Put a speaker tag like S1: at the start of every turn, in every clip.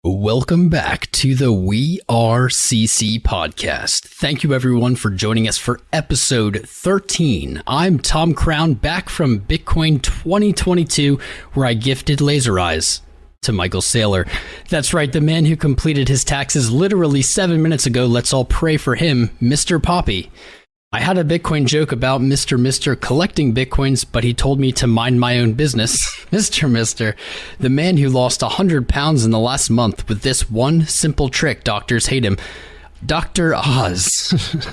S1: Welcome back to the We Are CC podcast. Thank you everyone for joining us for episode 13. I'm Tom Crown, back from Bitcoin 2022, where I gifted laser eyes to Michael Saylor. That's right, the man who completed his taxes literally 7 minutes ago. Let's all pray for him, Mr. Poppy. I had a Bitcoin joke about Mr. collecting Bitcoins, but he told me to mind my own business. Mr. The man who lost 100 pounds in the last month with this one simple trick. Doctors hate him. Dr. Oz.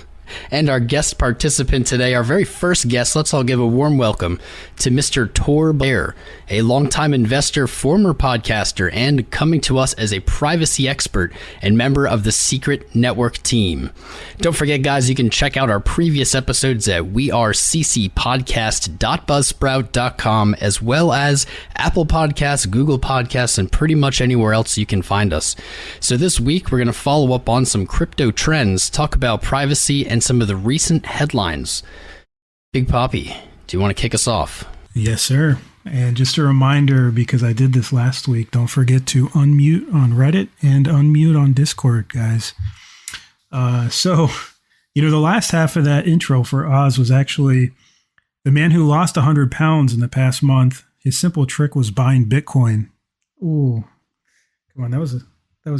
S1: And our guest participant today, our very first guest, let's all give a warm welcome to Mr. Bair, a longtime investor, former podcaster, and coming to us as a privacy expert and member of the Secret Network team. Don't forget, guys, you can check out our previous episodes at weareccpodcast.buzzsprout.com, as well as Apple Podcasts, Google Podcasts, and pretty much anywhere else you can find us. So this week, we're going to follow up on some crypto trends, talk about privacy, and some of the recent headlines. Big Poppy, do you want to kick us off?
S2: Yes, sir. And just a reminder, because I did this last week, don't forget to unmute on Reddit and unmute on Discord, guys. So, the last half of that intro for Oz was actually the man who lost 100 pounds in the past month. His simple trick was buying Bitcoin. Ooh, come on, that was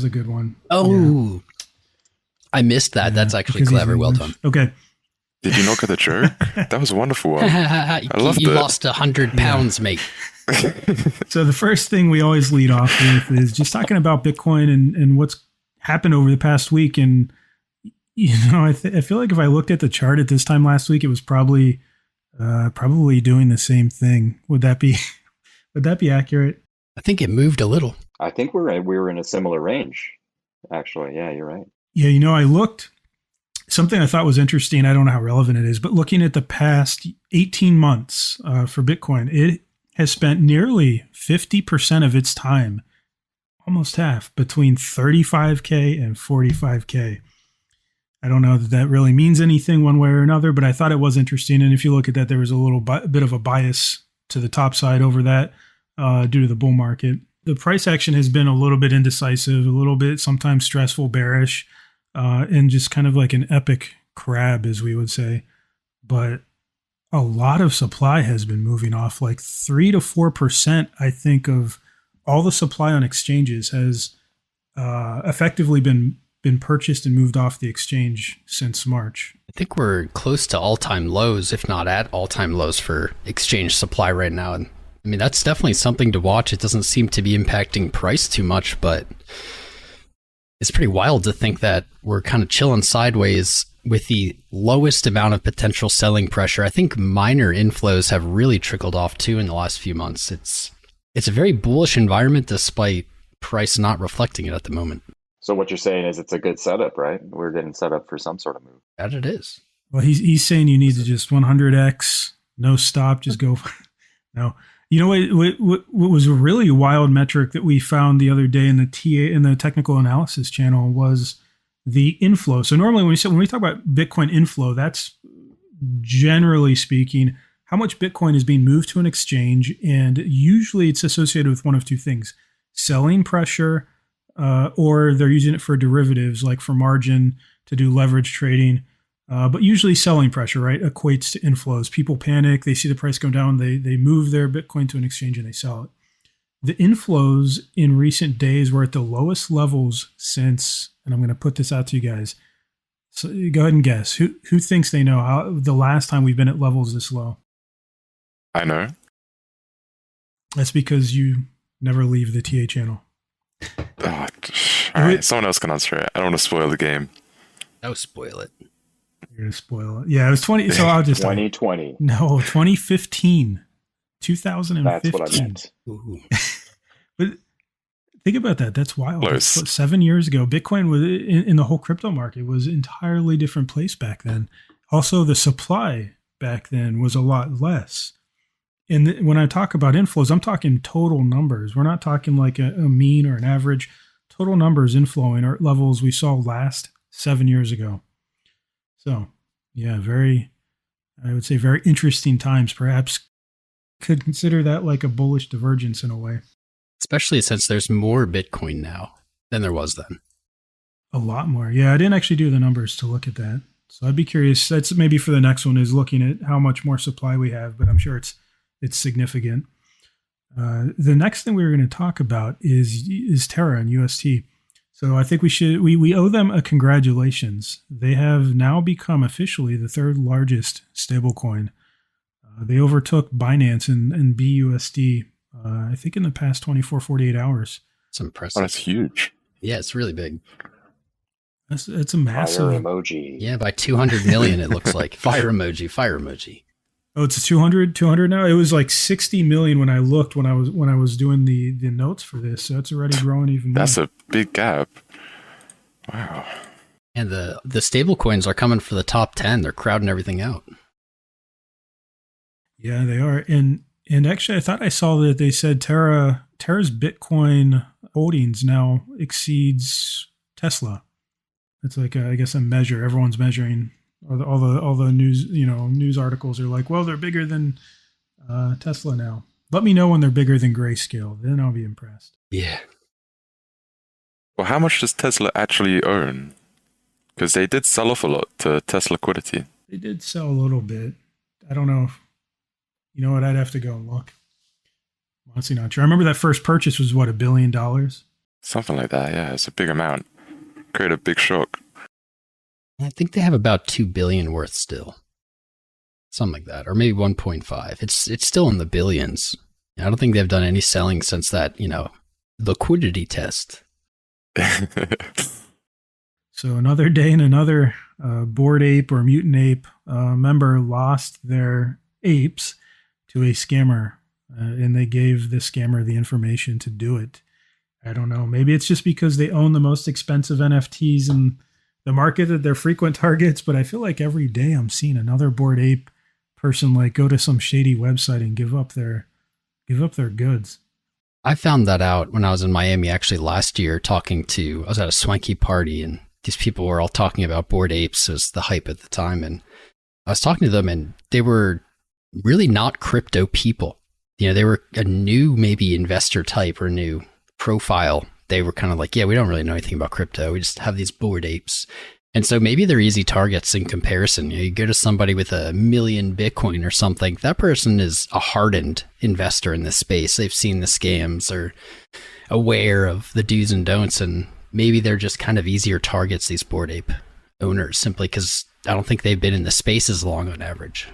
S2: a good one.
S1: Oh, yeah. I missed that. That's actually clever. Well done.
S2: Okay.
S3: Did you not get the joke? That was a wonderful one. I loved it.
S1: You lost 100 pounds, mate.
S2: So the first thing we always lead off with is just talking about Bitcoin and what's happened over the past week. And, I feel like if I looked at the chart at this time last week, it was probably doing the same thing. Would that be accurate?
S1: I think it moved a little.
S4: I think we were in a similar range, actually. Yeah, you're right.
S2: Yeah, I looked, something I thought was interesting, I don't know how relevant it is, but looking at the past 18 months for Bitcoin, it has spent nearly 50% of its time, almost half, between 35K and 45K. I don't know that really means anything one way or another, but I thought it was interesting. And if you look at that, there was a little bit of a bias to the top side over that due to the bull market. The price action has been a little bit indecisive, a little bit sometimes stressful, bearish, and just kind of like an epic crab, as we would say. But a lot of supply has been moving off, like 3 to 4%, I think, of all the supply on exchanges has effectively been purchased and moved off the exchange since March.
S1: I think we're close to all-time lows, if not at all-time lows for exchange supply right now. And I mean, that's definitely something to watch. It doesn't seem to be impacting price too much, but it's pretty wild to think that we're kind of chilling sideways with the lowest amount of potential selling pressure. I think minor inflows have really trickled off too in the last few months. It's a very bullish environment despite price not reflecting it at the moment.
S4: So what you're saying is it's a good setup, right? We're getting set up for some sort of move.
S1: That it is.
S2: Well, he's saying you need to just 100x, no stop, just go. No. You know what was a really wild metric that we found the other day in the technical analysis channel was the inflow. So normally when we talk about Bitcoin inflow, that's generally speaking how much Bitcoin is being moved to an exchange, and usually it's associated with one of two things: selling pressure, or they're using it for derivatives, like for margin to do leverage trading. But usually selling pressure, right, equates to inflows. People panic. They see the price go down. They move their Bitcoin to an exchange and they sell it. The inflows in recent days were at the lowest levels since, and I'm going to put this out to you guys. So go ahead and guess. Who thinks they know how the last time we've been at levels this low?
S3: I know.
S2: That's because you never leave the TA channel.
S3: All right, someone else can answer it. I don't want to spoil the game.
S1: Oh, spoil it.
S2: You're going to spoil it. Yeah, it was 20. So I'll just
S4: 2020.
S2: No, 2015. 2015.
S4: That's what I meant.
S2: But think about that. That's wild.
S3: Close.
S2: That's 7 years ago. Bitcoin was in the whole crypto market was an entirely different place back then. Also, the supply back then was a lot less. And when I talk about inflows, I'm talking total numbers. We're not talking like a mean or an average. Total numbers inflowing are at levels we saw last 7 years ago. So, yeah, I would say very interesting times. Perhaps could consider that like a bullish divergence in a way.
S1: Especially since there's more Bitcoin now. than there was then.
S2: A lot more. Yeah, I didn't actually do the numbers to look at that. So I'd be curious. That's maybe for the next one, is looking at how much more supply we have, but I'm sure it's significant. The next thing we were going to talk about is Terra and UST. So I think we owe them a congratulations. They have now become officially the third largest stablecoin. They overtook Binance and BUSD, I think in the past 24, 48 hours.
S1: It's impressive.
S3: Oh, that's huge.
S1: Yeah, it's really big.
S2: It's a massive
S4: Fire emoji.
S1: Yeah, by 200 million, it looks like. Fire emoji.
S2: Oh, it's 200 now. It was like 60 million when I looked when I was doing the notes for this. So it's already growing even more.
S3: That's a big gap. Wow.
S1: And the stable coins are coming for the top 10. They're crowding everything out.
S2: Yeah, they are. And actually, I thought I saw that they said Terra's Bitcoin holdings now exceeds Tesla. It's like I guess a measure. Everyone's measuring. All the news articles are like, well, they're bigger than Tesla now. Let me know when they're bigger than Grayscale. Then I'll be impressed.
S1: Yeah.
S3: Well, how much does Tesla actually own? Because they did sell off a lot to test liquidity.
S2: They did sell a little bit. I don't know. You know what? I'd have to go and look. Honestly, not sure. I remember that first purchase was what, $1 billion?
S3: Something like that, yeah. It's a big amount. Create a big shock.
S1: I think they have about 2 billion worth still. Something like that. Or maybe 1.5. It's still in the billions. I don't think they've done any selling since that, liquidity test.
S2: So another day and another Bored Ape or Mutant Ape member lost their apes to a scammer. And they gave the scammer the information to do it. I don't know. Maybe it's just because they own the most expensive NFTs in the market that they're frequent targets, but I feel like every day I'm seeing another Bored Ape person like go to some shady website and give up their goods.
S1: I found that out when I was in Miami actually last year I was at a swanky party and these people were all talking about Bored Apes as the hype at the time. And I was talking to them and they were really not crypto people. They were a new maybe investor type or new profile. They were kind of like, yeah, we don't really know anything about crypto. We just have these Bored Apes. And so maybe they're easy targets in comparison. You go to somebody with 1 million Bitcoin or something, that person is a hardened investor in this space. They've seen the scams or aware of the do's and don'ts. And maybe they're just kind of easier targets, these Bored Ape owners, simply because I don't think they've been in the space as long on average.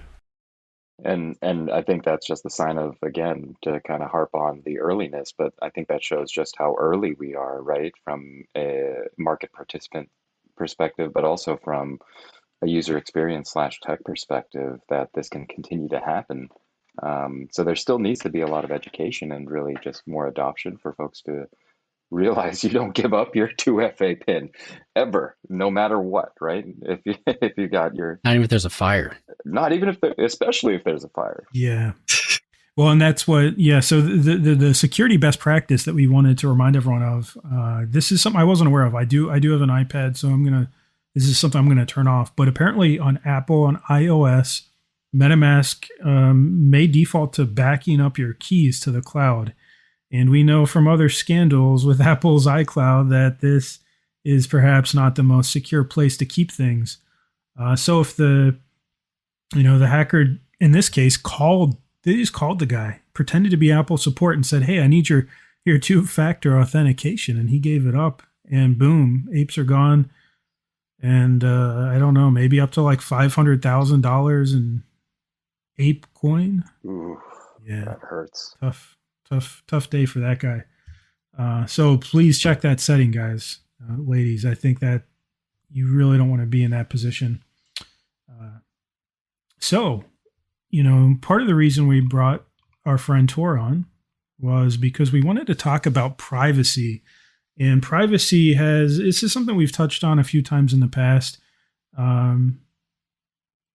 S4: And I think that's just the sign of, again, to kind of harp on the earliness, but I think that shows just how early we are, right? From a market participant perspective, but also from a user experience / tech perspective, that this can continue to happen. So there still needs to be a lot of education and really just more adoption for folks to realize you don't give up your 2FA pin ever, no matter what, right? If you got your,
S1: Not even if there's a fire.
S4: not even especially if there's a fire.
S2: Yeah. Well, and that's what, yeah. So the security best practice that we wanted to remind everyone of, this is something I wasn't aware of. I do have an iPad, so this is something I'm going to turn off, but apparently on Apple, on iOS, MetaMask may default to backing up your keys to the cloud. And we know from other scandals with Apple's iCloud that this is perhaps not the most secure place to keep things. So if the hacker in this case they just called the guy, pretended to be Apple support and said, hey, I need your two-factor authentication. And he gave it up and boom, apes are gone. And I don't know, maybe up to like $500,000 in ape coin.
S4: Ooh,
S2: Yeah,
S4: that hurts.
S2: tough day for that guy. So please check that setting, guys, ladies. I think that you really don't want to be in that position. So, part of the reason we brought our friend Tor on was because we wanted to talk about privacy. And privacy this is something we've touched on a few times in the past.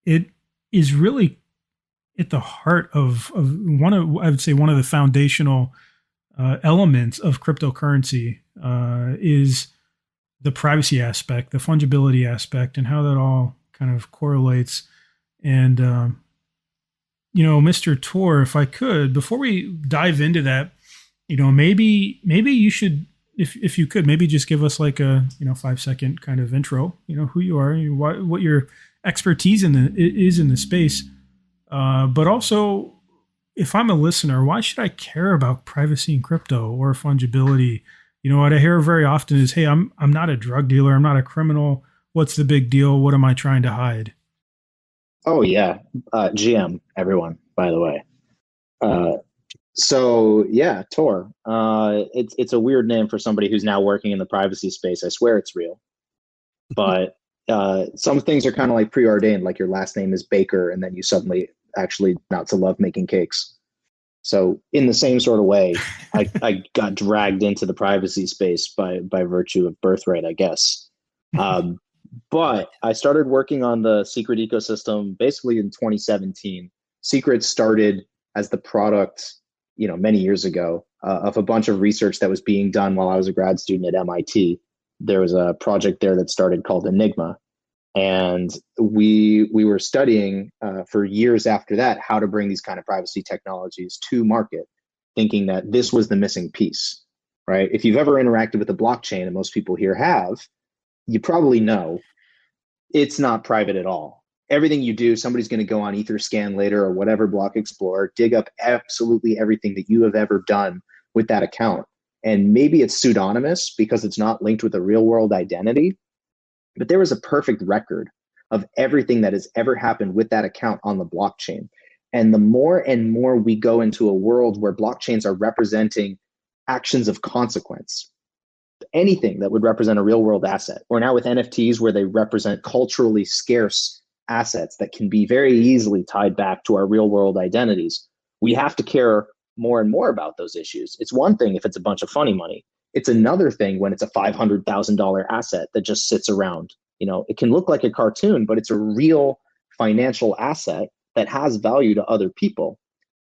S2: It is really at the heart of one of the foundational elements of cryptocurrency is the privacy aspect, the fungibility aspect, and how that all kind of correlates. And, Mr. Tor, if I could, before we dive into that, maybe you should if you could maybe just give us like a 5-second kind of intro, who you are, what your expertise is in the space, but also if I'm a listener, why should I care about privacy in crypto or fungibility? What I hear very often is, hey, I'm not a drug dealer, I'm not a criminal. What's the big deal? What am I trying to hide?
S5: Oh yeah, GM everyone. By the way, so yeah, Tor. It's a weird name for somebody who's now working in the privacy space. I swear it's real, but some things are kind of like preordained. Like your last name is Baker, and then you suddenly actually not to love making cakes. So in the same sort of way, I got dragged into the privacy space by virtue of birthright, I guess. But I started working on the Secret ecosystem basically in 2017. Secret started as the product, many years ago, of a bunch of research that was being done while I was a grad student at MIT. There was a project there that started called Enigma. And we were studying for years after that how to bring these kind of privacy technologies to market, thinking that this was the missing piece, right? If you've ever interacted with a blockchain, and most people here have, you probably know it's not private at all. Everything you do, somebody's going to go on Etherscan later or whatever Block Explorer, dig up absolutely everything that you have ever done with that account. And maybe it's pseudonymous because it's not linked with a real world identity, but there was a perfect record of everything that has ever happened with that account on the blockchain. And the more and more we go into a world where blockchains are representing actions of consequence, anything that would represent a real world asset, or now with NFTs where they represent culturally scarce assets that can be very easily tied back to our real world identities, we have to care more and more about those issues. It's one thing if it's a bunch of funny money. It's another thing when it's a $500,000 asset that just sits around. It can look like a cartoon, but it's a real financial asset that has value to other people.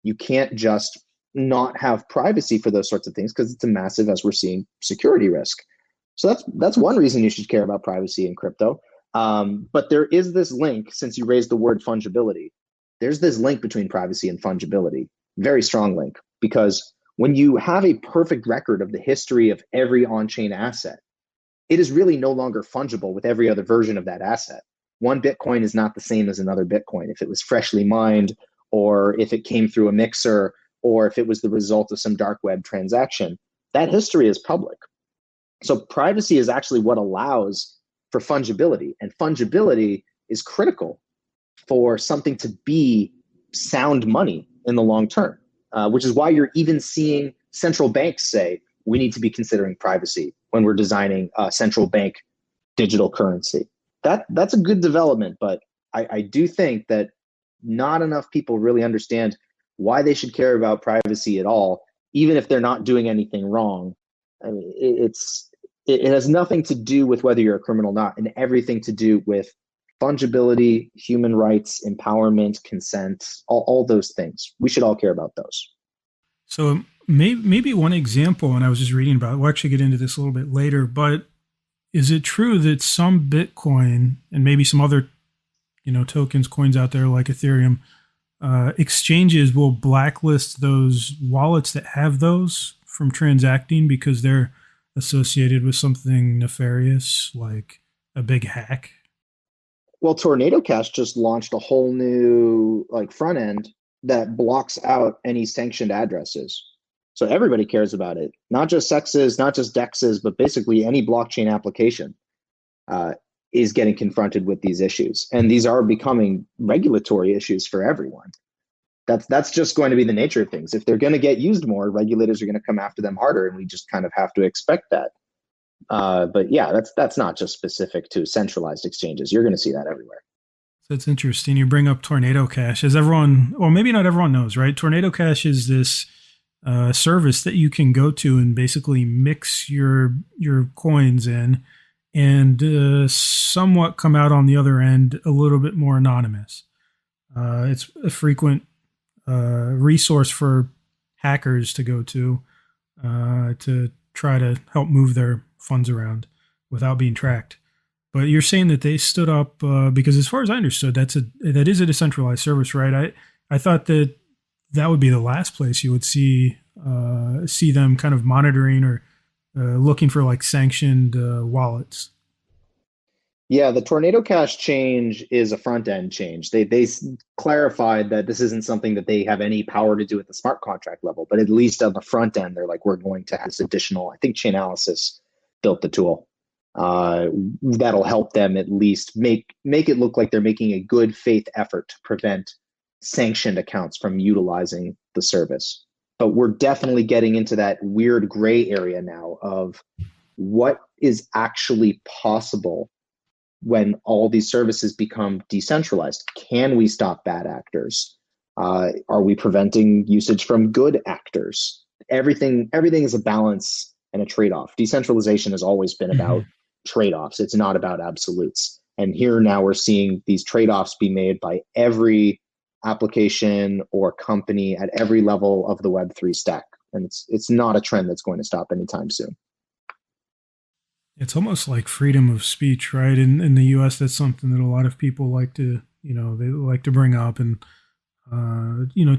S5: You can't just not have privacy for those sorts of things because it's a massive, as we're seeing, security risk. So that's one reason you should care about privacy in crypto. But there is this link, since you raised the word fungibility, there's this link between privacy and fungibility, very strong link, because when you have a perfect record of the history of every on-chain asset, it is really no longer fungible with every other version of that asset. One Bitcoin is not the same as another Bitcoin. If it was freshly mined, or if it came through a mixer, or if it was the result of some dark web transaction, that history is public. So privacy is actually what allows for fungibility, and fungibility is critical for something to be sound money in the long term, which is why you're even seeing central banks say we need to be considering privacy when we're designing a central bank digital currency. That's a good development, but I do think that not enough people really understand why they should care about privacy at all, even if they're not doing anything wrong. I mean, it has nothing to do with whether you're a criminal or not, and everything to do with fungibility, human rights, empowerment, consent, all those things. We should all care about those.
S2: So maybe one example, and I was just reading about it, we'll actually get into this a little bit later, but is it true that some Bitcoin and maybe some other tokens, coins out there like Ethereum, exchanges will blacklist those wallets that have those from transacting because they're associated with something nefarious like a big hack?
S5: Well, Tornado Cash just launched a whole new front end that blocks out any sanctioned addresses. So everybody cares about it, not just sexes, not just dexes, but basically any blockchain application is getting confronted with these issues. And these are becoming regulatory issues for everyone. That's just going to be the nature of things. If they're going to get used more, regulators are going to come after them harder, and we just kind of have to expect that. But yeah, that's not just specific to centralized exchanges. You're going to see that everywhere.
S2: So it's interesting. You bring up Tornado Cash. As everyone, well, maybe not everyone knows, right? Tornado Cash is this service that you can go to and basically mix your coins in and somewhat come out on the other end a little bit more anonymous. It's a frequent resource for hackers to go to try to help move their funds around without being tracked. But you're saying that they stood up because, as far as I understood, that is a decentralized service, right? I thought that would be the last place you would see them kind of monitoring or looking for like sanctioned wallets.
S5: Yeah, the Tornado Cash change is a front end change. They clarified that this isn't something that they have any power to do at the smart contract level, but at least on the front end, they're like, we're going to have this additional. I think Chainalysis built the tool that'll help them at least make it look like they're making a good faith effort to prevent sanctioned accounts from utilizing the service. But we're definitely getting into that weird gray area now of what is actually possible when all these services become decentralized. Can we stop bad actors? Are we preventing usage from good actors? Everything is a balance and a trade-off. Decentralization has always been about trade-offs. It's not about absolutes. And here now we're seeing these trade-offs be made by every application or company at every level of the Web3 stack. And it's not a trend that's going to stop anytime soon.
S2: It's almost like freedom of speech, right? In the U.S., that's something that a lot of people like to, they like to bring up and,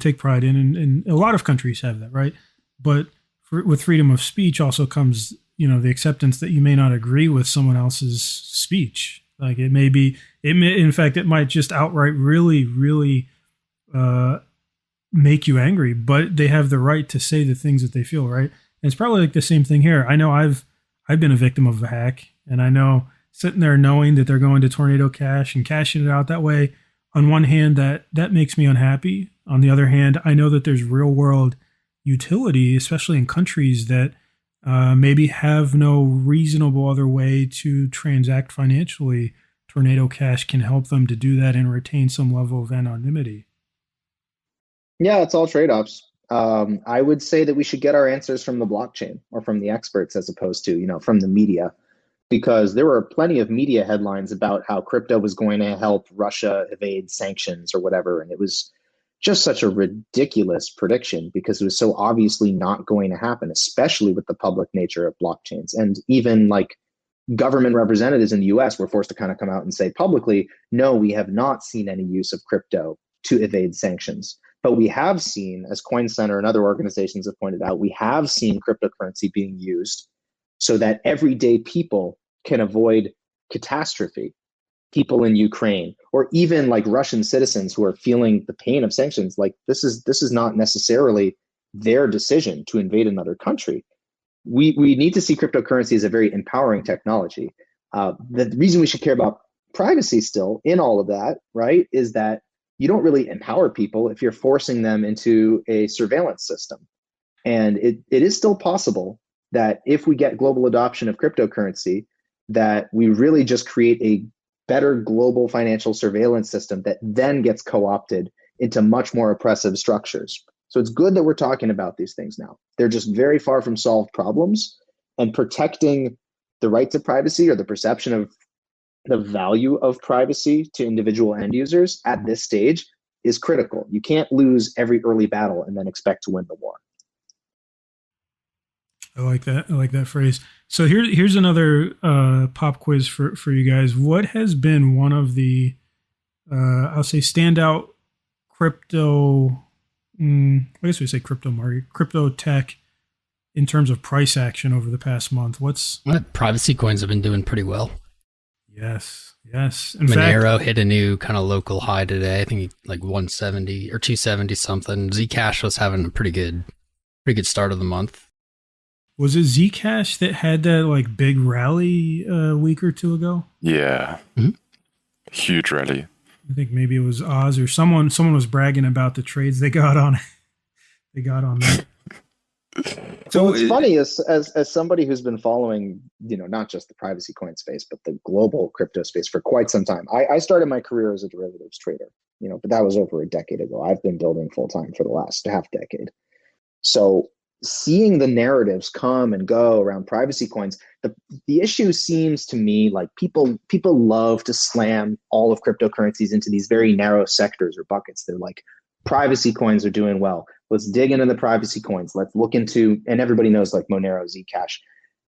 S2: take pride in. And a lot of countries have that, right? But with freedom of speech also comes, the acceptance that you may not agree with someone else's speech. Like it might just outright really, really make you angry, but they have the right to say the things that they feel, right? And it's probably like the same thing here. I know I've been a victim of a hack, and I know sitting there knowing that they're going to Tornado Cash and cashing it out that way, on one hand, that makes me unhappy. On the other hand, I know that there's real world utility, especially in countries that maybe have no reasonable other way to transact financially. Tornado Cash can help them to do that and retain some level of anonymity.
S5: Yeah, it's all trade-offs. I would say that we should get our answers from the blockchain or from the experts as opposed to, from the media, because there were plenty of media headlines about how crypto was going to help Russia evade sanctions or whatever. And it was just such a ridiculous prediction because it was so obviously not going to happen, especially with the public nature of blockchains. And even like government representatives in the US were forced to kind of come out and say publicly, no, we have not seen any use of crypto to evade sanctions. But we have seen, as Coin Center and other organizations have pointed out, we have seen cryptocurrency being used so that everyday people can avoid catastrophe. People in Ukraine, or even like Russian citizens who are feeling the pain of sanctions, like this is not necessarily their decision to invade another country. We need to see cryptocurrency as a very empowering technology. The reason we should care about privacy still in all of that, right, is that you don't really empower people if you're forcing them into a surveillance system. And it is still possible that if we get global adoption of cryptocurrency, that we really just create a better global financial surveillance system that then gets co-opted into much more oppressive structures. So it's good that we're talking about these things now. They're just very far from solved problems, and protecting the right to privacy or the perception of the value of privacy to individual end users at this stage is critical. You can't lose every early battle and then expect to win the war.
S2: I like that. I like that phrase. So here's another pop quiz for you guys. What has been one of the, I'll say, standout crypto, I guess we say crypto market, crypto tech in terms of price action over the past month?
S1: Privacy coins have been doing pretty well.
S2: Yes. In
S1: Monero
S2: fact,
S1: hit a new kind of local high today. I think like 170 or 270 something. Zcash was having a pretty good start of the month.
S2: Was it Zcash that had that like big rally a week or two ago?
S3: Yeah.
S1: Mm-hmm.
S3: Huge rally.
S2: I think maybe it was Oz or someone was bragging about the trades they got on that.
S5: So it's funny as somebody who's been following, not just the privacy coin space, but the global crypto space for quite some time. I started my career as a derivatives trader, but that was over a decade ago. I've been building full time for the last half decade. So seeing the narratives come and go around privacy coins, the issue seems to me like people love to slam all of cryptocurrencies into these very narrow sectors or buckets. They're like, privacy coins are doing well. Let's dig into the privacy coins. Let's look into, and everybody knows like Monero, Zcash.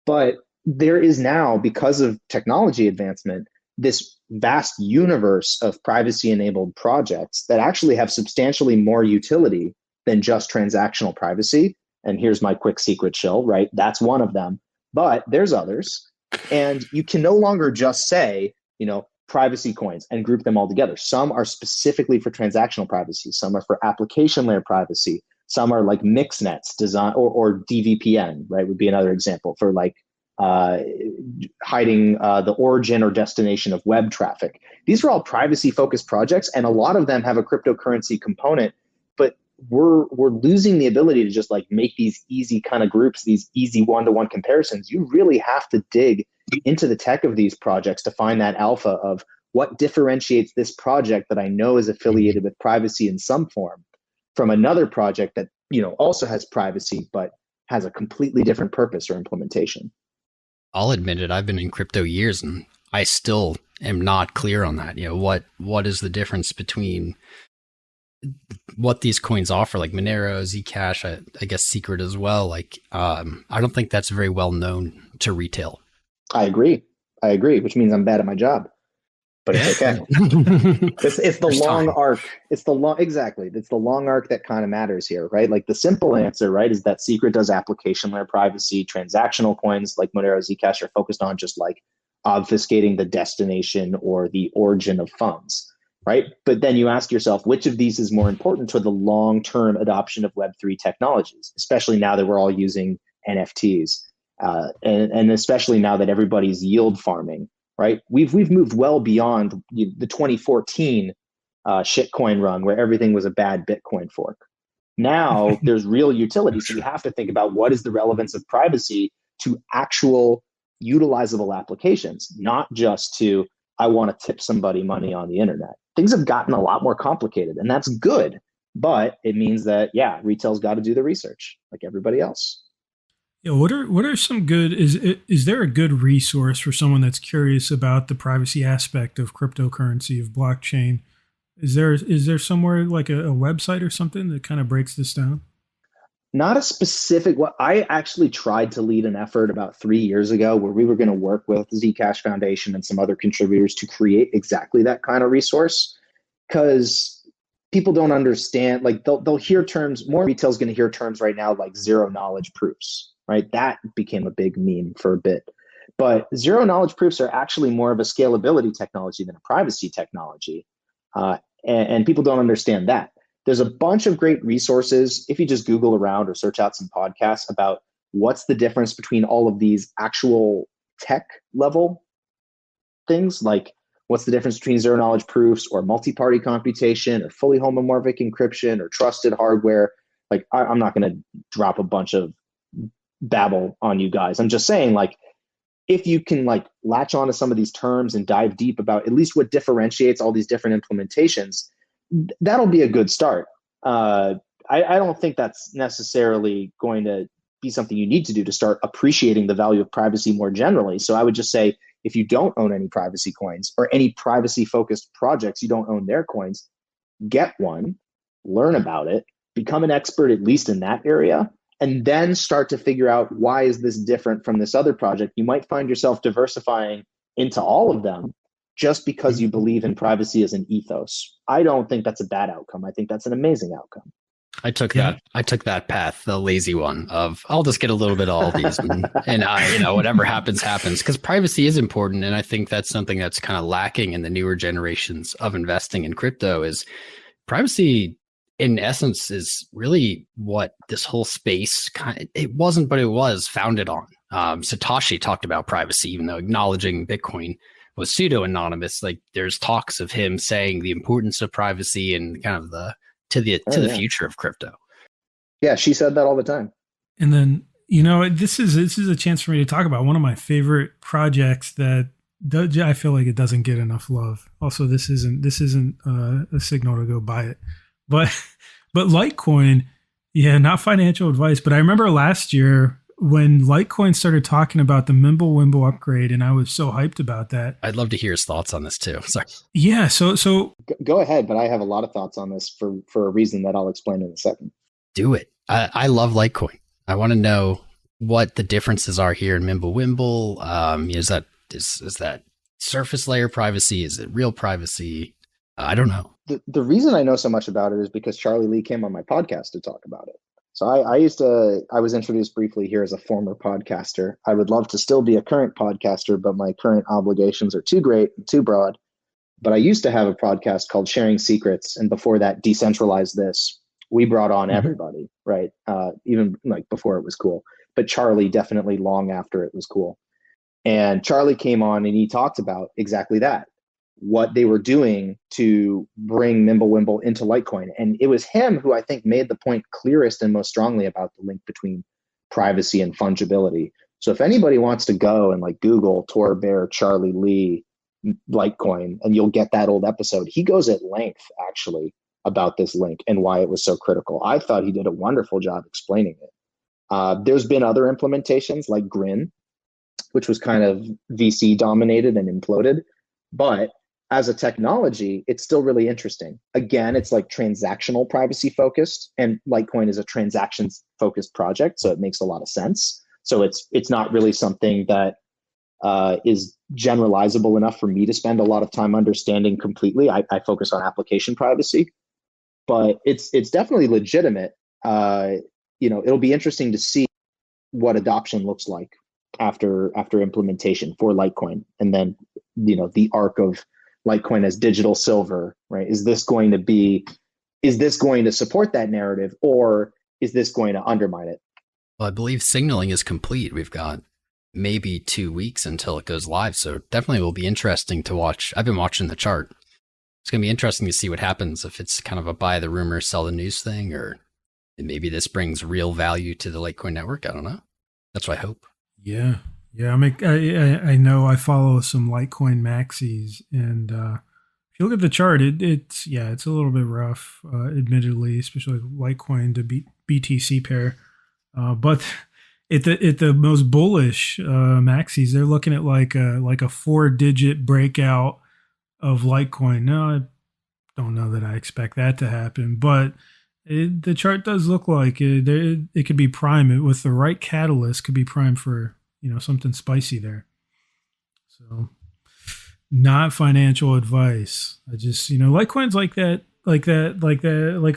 S5: But there is now, because of technology advancement, this vast universe of privacy-enabled projects that actually have substantially more utility than just transactional privacy. And here's my quick secret shill, right? That's one of them. but there's others. And you can no longer just say, privacy coins and group them all together. Some are specifically for transactional privacy. Some are for application layer privacy. Some are like mixnets design or DVPN, right? Would be another example for like hiding the origin or destination of web traffic. These are all privacy focused projects, and a lot of them have a cryptocurrency component, but we're losing the ability to just like make these easy kind of groups, these easy one-to-one comparisons. You really have to dig into the tech of these projects to find that alpha of what differentiates this project that I know is affiliated with privacy in some form from another project that, also has privacy, but has a completely different purpose or implementation.
S1: I'll admit it. I've been in crypto years and I still am not clear on that. What is the difference between what these coins offer, like Monero, Zcash, I guess Secret as well. Like, I don't think that's very well known to retail.
S5: I agree, which means I'm bad at my job, but it's okay. It's the long arc. It's the long arc that kind of matters here, right? Like the simple answer, right, is that Secret does application layer privacy. Transactional coins like Monero, Zcash are focused on just like obfuscating the destination or the origin of funds, right? But then you ask yourself, which of these is more important to the long-term adoption of Web3 technologies, especially now that we're all using NFTs, and especially now that everybody's yield farming, right? We've moved well beyond the 2014 shitcoin run where everything was a bad Bitcoin fork. Now there's real utility. So you have to think about what is the relevance of privacy to actual utilizable applications, not just to, I want to tip somebody money on the internet. Things have gotten a lot more complicated, and that's good. But it means that, retail's got to do the research like everybody else.
S2: Yeah, what are some good, is there a good resource for someone that's curious about the privacy aspect of cryptocurrency, of blockchain? Is there somewhere like a website or something that kind of breaks this down?
S5: Not a specific. What I actually tried to lead an effort about 3 years ago where we were going to work with Zcash Foundation and some other contributors to create exactly that kind of resource, because people don't understand. Like they'll hear terms. More retail's going to hear terms right now like zero knowledge proofs, right? That became a big meme for a bit. But zero knowledge proofs are actually more of a scalability technology than a privacy technology, and people don't understand that. There's a bunch of great resources if you just Google around or search out some podcasts about what's the difference between all of these actual tech level things, like what's the difference between zero knowledge proofs or multi-party computation or fully homomorphic encryption or trusted hardware. Like I'm not going to drop a bunch of babble on you guys. I'm just saying, like, if you can like latch onto some of these terms and dive deep about at least what differentiates all these different implementations, that'll be a good start. I don't think that's necessarily going to be something you need to do to start appreciating the value of privacy more generally. So I would just say, if you don't own any privacy coins or any privacy focused projects, you don't own their coins, get one, learn about it, become an expert at least in that area, and then start to figure out, why is this different from this other project? You might find yourself diversifying into all of them just because you believe in privacy as an ethos. I don't think that's a bad outcome. I think that's an amazing outcome.
S1: I took that path, the lazy one of, I'll just get a little bit of all these and whatever happens, happens, because privacy is important. And I think that's something that's kind of lacking in the newer generations of investing in crypto. Is privacy in essence is really what this whole space it wasn't, but it was founded on. Satoshi talked about privacy, even though acknowledging Bitcoin was pseudo anonymous. Like there's talks of him saying the importance of privacy and kind of the future of crypto.
S5: Yeah, she said that all the time.
S2: And then this is a chance for me to talk about one of my favorite projects that I feel like it doesn't get enough love. Also, this isn't a signal to go buy it, but Litecoin, not financial advice, but I remember last year when Litecoin started talking about the Mimblewimble upgrade, and I was so hyped about that.
S1: I'd love to hear his thoughts on this too. Sorry.
S2: Yeah, so
S5: go ahead, but I have a lot of thoughts on this for a reason that I'll explain in a second.
S1: Do it. I love Litecoin. I want to know what the differences are here in Mimblewimble. Is that surface layer privacy? Is it real privacy? I don't know.
S5: The reason I know so much about it is because Charlie Lee came on my podcast to talk about it. So I was introduced briefly here as a former podcaster. I would love to still be a current podcaster, but my current obligations are too great and too broad. But I used to have a podcast called Sharing Secrets. And before that, Decentralize This. We brought on everybody, right? Even like before it was cool. But Charlie definitely long after it was cool. And Charlie came on and he talked about exactly that, what they were doing to bring Mimblewimble into Litecoin. And it was him who I think made the point clearest and most strongly about the link between privacy and fungibility. So if anybody wants to go and like Google Tor Bair, Charlie Lee, Litecoin, and you'll get that old episode. He goes at length actually about this link and why it was so critical. I thought he did a wonderful job explaining it. There's been other implementations like Grin, which was kind of VC dominated and imploded. But as a technology, it's still really interesting. Again, it's like transactional privacy focused, and Litecoin is a transactions focused project. So it makes a lot of sense. So it's not really something that is generalizable enough for me to spend a lot of time understanding completely. I focus on application privacy, but it's definitely legitimate. It'll be interesting to see what adoption looks like after implementation for Litecoin, and then the arc of Litecoin as digital silver, right? Is this going to support that narrative, or is this going to undermine it?
S1: Well, I believe signaling is complete. We've got maybe 2 weeks until it goes live. So definitely will be interesting to watch. I've been watching the chart. It's going to be interesting to see what happens, if it's kind of a buy the rumor, sell the news thing, or maybe this brings real value to the Litecoin network. I don't know. That's what I hope.
S2: Yeah. I know I follow some Litecoin maxis, and if you look at the chart, it's a little bit rough, admittedly, especially Litecoin to BTC pair. But at the most bullish maxis, they're looking at like a 4-digit breakout of Litecoin. Now, I don't know that I expect that to happen, but the chart does look like it could be prime with the right catalyst. Could be prime for something spicy there. So, not financial advice. I just Litecoin's like a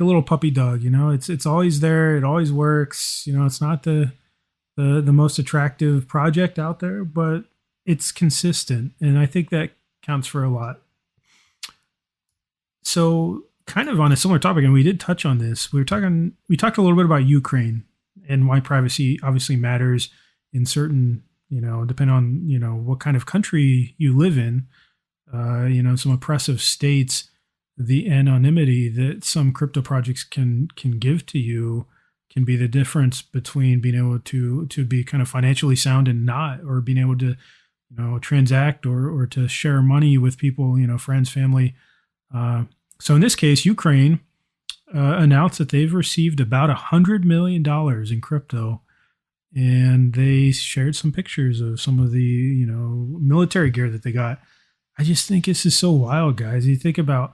S2: little puppy dog. It's always there. It always works. It's not the most attractive project out there, but it's consistent, and I think that counts for a lot. So, kind of on a similar topic, and we did touch on this. We talked a little bit about Ukraine and why privacy obviously matters in certain, depending on what kind of country you live in. Some oppressive states, the anonymity that some crypto projects can give to you can be the difference between being able to be kind of financially sound and not, or being able to transact or to share money with people, friends, family. So in this case, Ukraine announced that they've received about $100 million in crypto, and they shared some pictures of some of the military gear that they got. I just think this is so wild, guys. You think about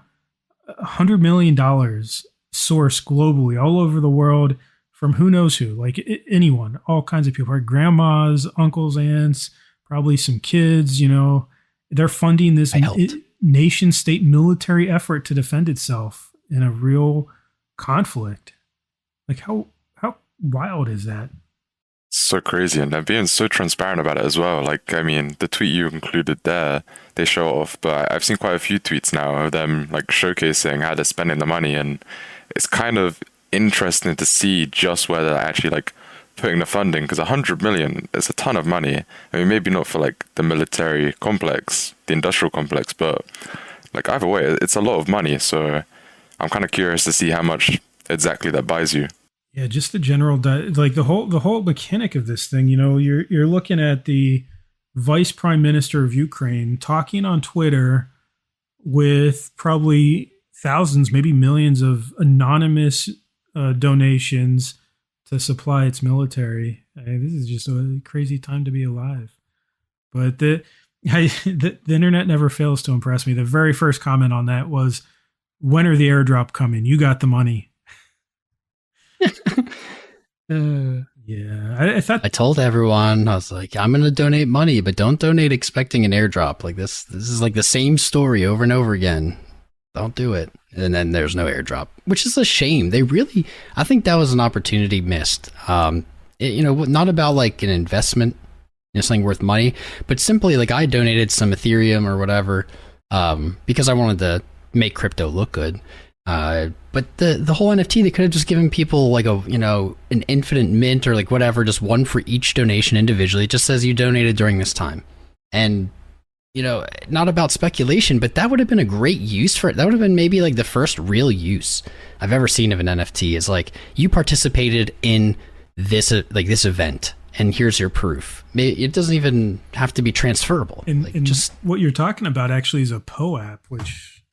S2: $100 million sourced globally, all over the world, from who knows who, like anyone, all kinds of people, right? Grandmas, uncles, aunts, probably some kids. They're funding this nation state military effort to defend itself in a real conflict. Like how wild is that?
S3: So crazy, and they're being so transparent about it as well. Like, I mean, the tweet you included there, they show off, but I've seen quite a few tweets now of them like showcasing how they're spending the money, and it's kind of interesting to see just where they're actually like putting the funding, because 100 million is a ton of money. I mean, maybe not for like the military complex, the industrial complex, but like either way, it's a lot of money. So I'm kind of curious to see how much exactly that buys you.
S2: Yeah, just the general, like the whole mechanic of this thing. You're looking at the vice prime minister of Ukraine talking on Twitter with probably thousands, maybe millions of anonymous donations to supply its military. This is just a crazy time to be alive. But the internet never fails to impress me. The very first comment on that was, "When are the airdrop coming? You got the money." I thought
S1: I told everyone, I was like, I'm going to donate money, but don't donate expecting an airdrop. Like this is like the same story over and over again. Don't do it. And then there's no airdrop, which is a shame. I think that was an opportunity missed. Not about like an investment, something worth money, but simply like I donated some Ethereum or whatever, because I wanted to make crypto look good. But the whole NFT, they could have just given people like an infinite mint or like whatever, just one for each donation individually. It just says you donated during this time. And, not about speculation, but that would have been a great use for it. That would have been maybe like the first real use I've ever seen of an NFT is like you participated in this event and here's your proof. It doesn't even have to be transferable.
S2: And just what you're talking about actually is a POAP, which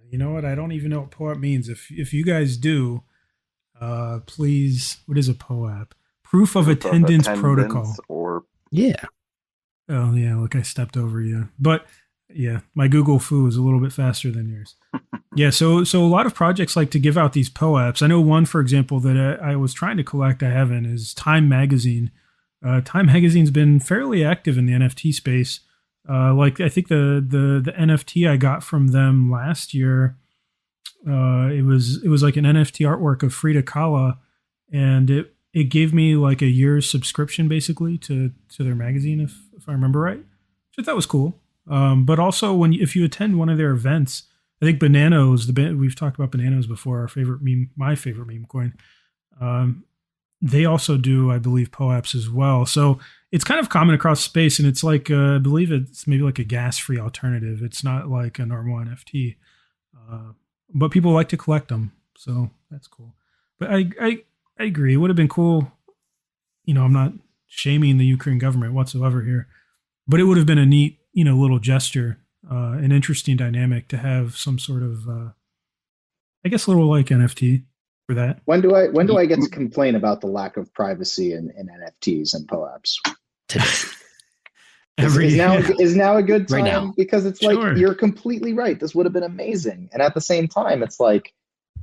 S2: you know what? I don't even know what POAP means. If you guys do, please, what is a POAP? Proof of attendance protocol.
S1: Yeah.
S2: Oh, yeah. Look, I stepped over you. But yeah, my Google foo is a little bit faster than yours. Yeah. So a lot of projects like to give out these POAPs. I know one, for example, that I was trying to collect, I haven't, is Time Magazine. Time Magazine's been fairly active in the NFT space. Like I think the NFT I got from them last year, it was like an NFT artwork of Frida Kahlo, and it gave me like a year's subscription basically to their magazine, if I remember right, which I thought was cool. But also if you attend one of their events, I think Bananos, we've talked about Bananos before, my favorite meme coin. They also do, I believe, POAPs as well. So it's kind of common across space, and it's like I believe it's maybe like a gas-free alternative. It's not like a normal NFT, but people like to collect them, so that's cool. But I agree. It would have been cool. I'm not shaming the Ukraine government whatsoever here, but it would have been a neat, little gesture, an interesting dynamic to have some sort of, I guess, little like NFT for that.
S5: When do I get to complain about the lack of privacy in NFTs and POAPs?
S1: Today.
S5: Is now a good time?
S1: Right now.
S5: Because it's like,
S2: Sure.
S5: You're completely right. This would have been amazing. And at the same time, it's like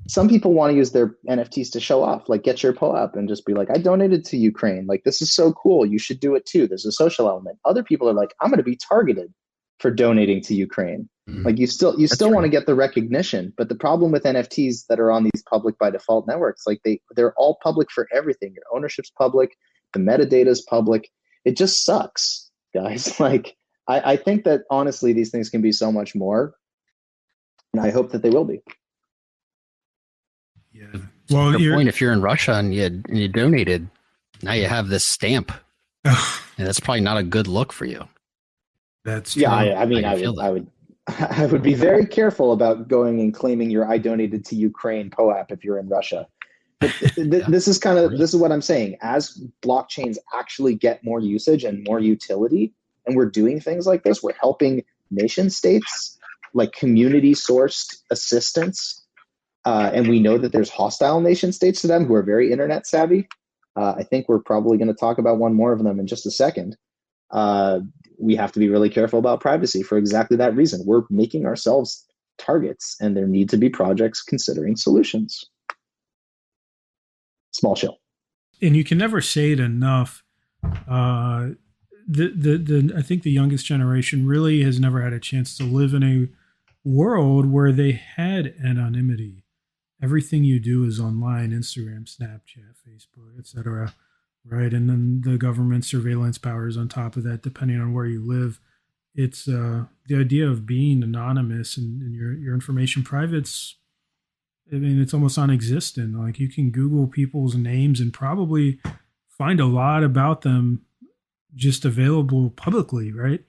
S5: some people want to use their NFTs to show off, like get your POAP and just be like, I donated to Ukraine. Like, this is so cool. You should do it too. There's a social element. Other people are like, I'm going to be targeted for donating to Ukraine.
S1: Mm-hmm.
S5: Like you still want to get the recognition, but the problem with NFTs that are on these public by default networks, like they're all public for everything. Your ownership's public, the metadata is public. It just sucks, guys. Like I think that honestly, these things can be so much more, and I hope that they will be.
S2: Yeah.
S1: Well, your point, if you're in Russia and you donated, now you have this stamp, and that's probably not a good look for you.
S2: That's true.
S5: Yeah. I would be very careful about going and claiming your I donated to Ukraine POAP if you're in Russia. But this is what I'm saying. As blockchains actually get more usage and more utility, and we're doing things like this, we're helping nation states, like community sourced assistance. And we know that there's hostile nation states to them who are very internet savvy. I think we're probably going to talk about one more of them in just a second. We have to be really careful about privacy for exactly that reason. We're making ourselves targets, and there need to be projects considering solutions. Small chill.
S2: And you can never say it enough. I think the youngest generation really has never had a chance to live in a world where they had anonymity. Everything you do is online, Instagram, Snapchat, Facebook, etc. Right. And then the government surveillance powers on top of that, depending on where you live. It's the idea of being anonymous and your information private's, it's almost non-existent. Like you can Google people's names and probably find a lot about them just available publicly, right?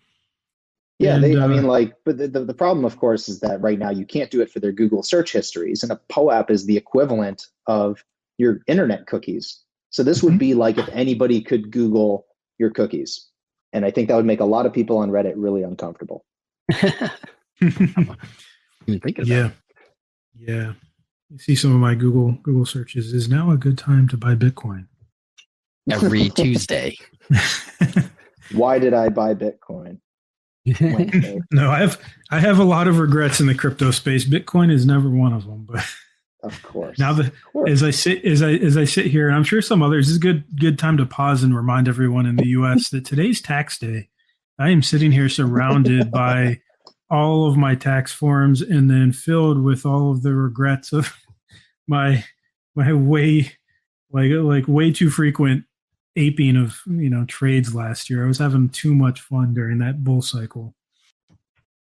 S5: Yeah, but the problem, of course, is that right now you can't do it for their Google search histories, and a POAP is the equivalent of your internet cookies. So this would be like if anybody could Google your cookies. And I think that would make a lot of people on Reddit really uncomfortable.
S1: You think of that.
S2: Yeah. You see some of my Google searches. Is now a good time to buy Bitcoin?
S1: Every Tuesday.
S5: Why did I buy Bitcoin?
S2: No, I have a lot of regrets in the crypto space. Bitcoin is never one of them, but
S5: of course.
S2: Now as I sit here, and I'm sure some others, this is a good time to pause and remind everyone in the US that today's tax day. I am sitting here surrounded by all of my tax forms and then filled with all of the regrets of my way way too frequent aping of trades last year. I was having too much fun during that bull cycle.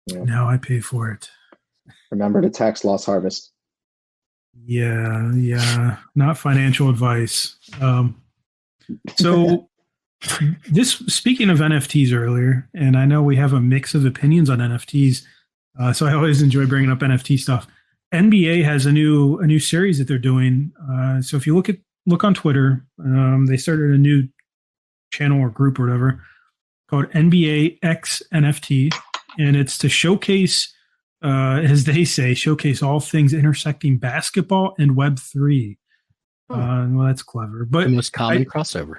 S5: Yeah.
S2: Now I pay for it.
S5: Remember to tax loss harvest.
S2: Yeah. Not financial advice. So speaking of NFTs earlier, and I know we have a mix of opinions on NFTs, so I always enjoy bringing up NFT stuff. NBA has a new series that they're doing. So if you look on Twitter, they started a new channel or group or whatever called NBA X NFT, and it's to showcase, as they say, showcase all things intersecting basketball and Web3. Well, that's clever, but
S1: the most common crossover.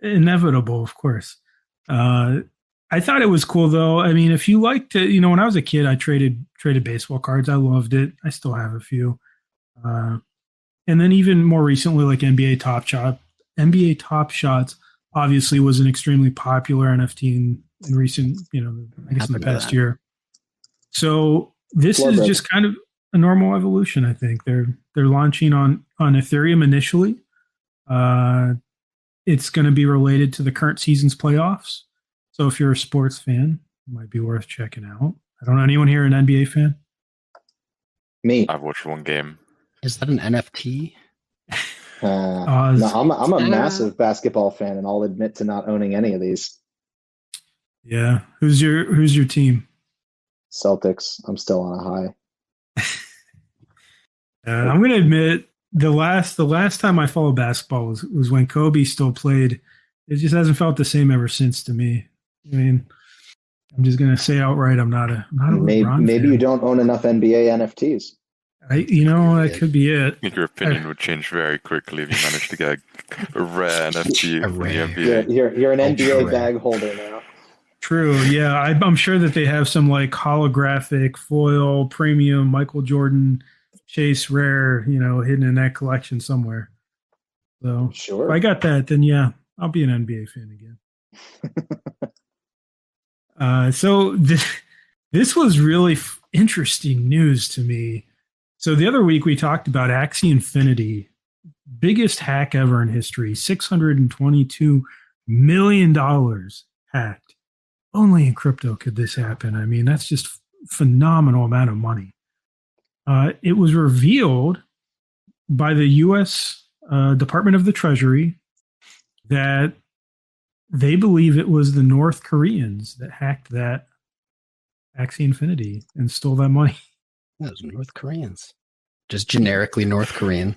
S2: Inevitable, of course. I thought it was cool though. I mean, if you liked it, when I was a kid, I traded baseball cards. I loved it. I still have a few. And then even more recently, like NBA Top Shots obviously was an extremely popular NFT in recent, I guess in the past year. So this is just kind of a normal evolution. I think they're launching on Ethereum initially. It's going to be related to the current season's playoffs. So if you're a sports fan, it might be worth checking out. I don't know, anyone here an NBA fan?
S5: Me.
S3: I've watched one game.
S1: Is that an NFT?
S5: No, I'm a massive basketball fan, and I'll admit to not owning any of these.
S2: Yeah. Who's your team?
S5: Celtics. I'm still on a high.
S2: I'm going to admit the last time I followed basketball was when Kobe still played. It just hasn't felt the same ever since to me. I mean, I'm just going to say outright, I'm not a
S5: maybe
S2: fan.
S5: you don't own enough NBA NFTs.
S2: That could be it.
S3: I think your opinion would change very quickly if you managed to get a rare NFT from the NBA.
S5: Yeah, you're an NBA bag holder now.
S2: True. Yeah, I'm sure that they have some like holographic foil premium Michael Jordan Chase rare, hidden in that collection somewhere. So
S5: sure.
S2: If I got that, then yeah, I'll be an NBA fan again. So this was really interesting news to me. So the other week we talked about Axie Infinity, biggest hack ever in history, $622 million hacked. Only in crypto could this happen. I mean, that's just phenomenal amount of money. It was revealed by the U.S. Department of the Treasury that they believe it was the North Koreans that hacked that Axie Infinity and stole that money.
S1: Those North Koreans. Just generically North Korean.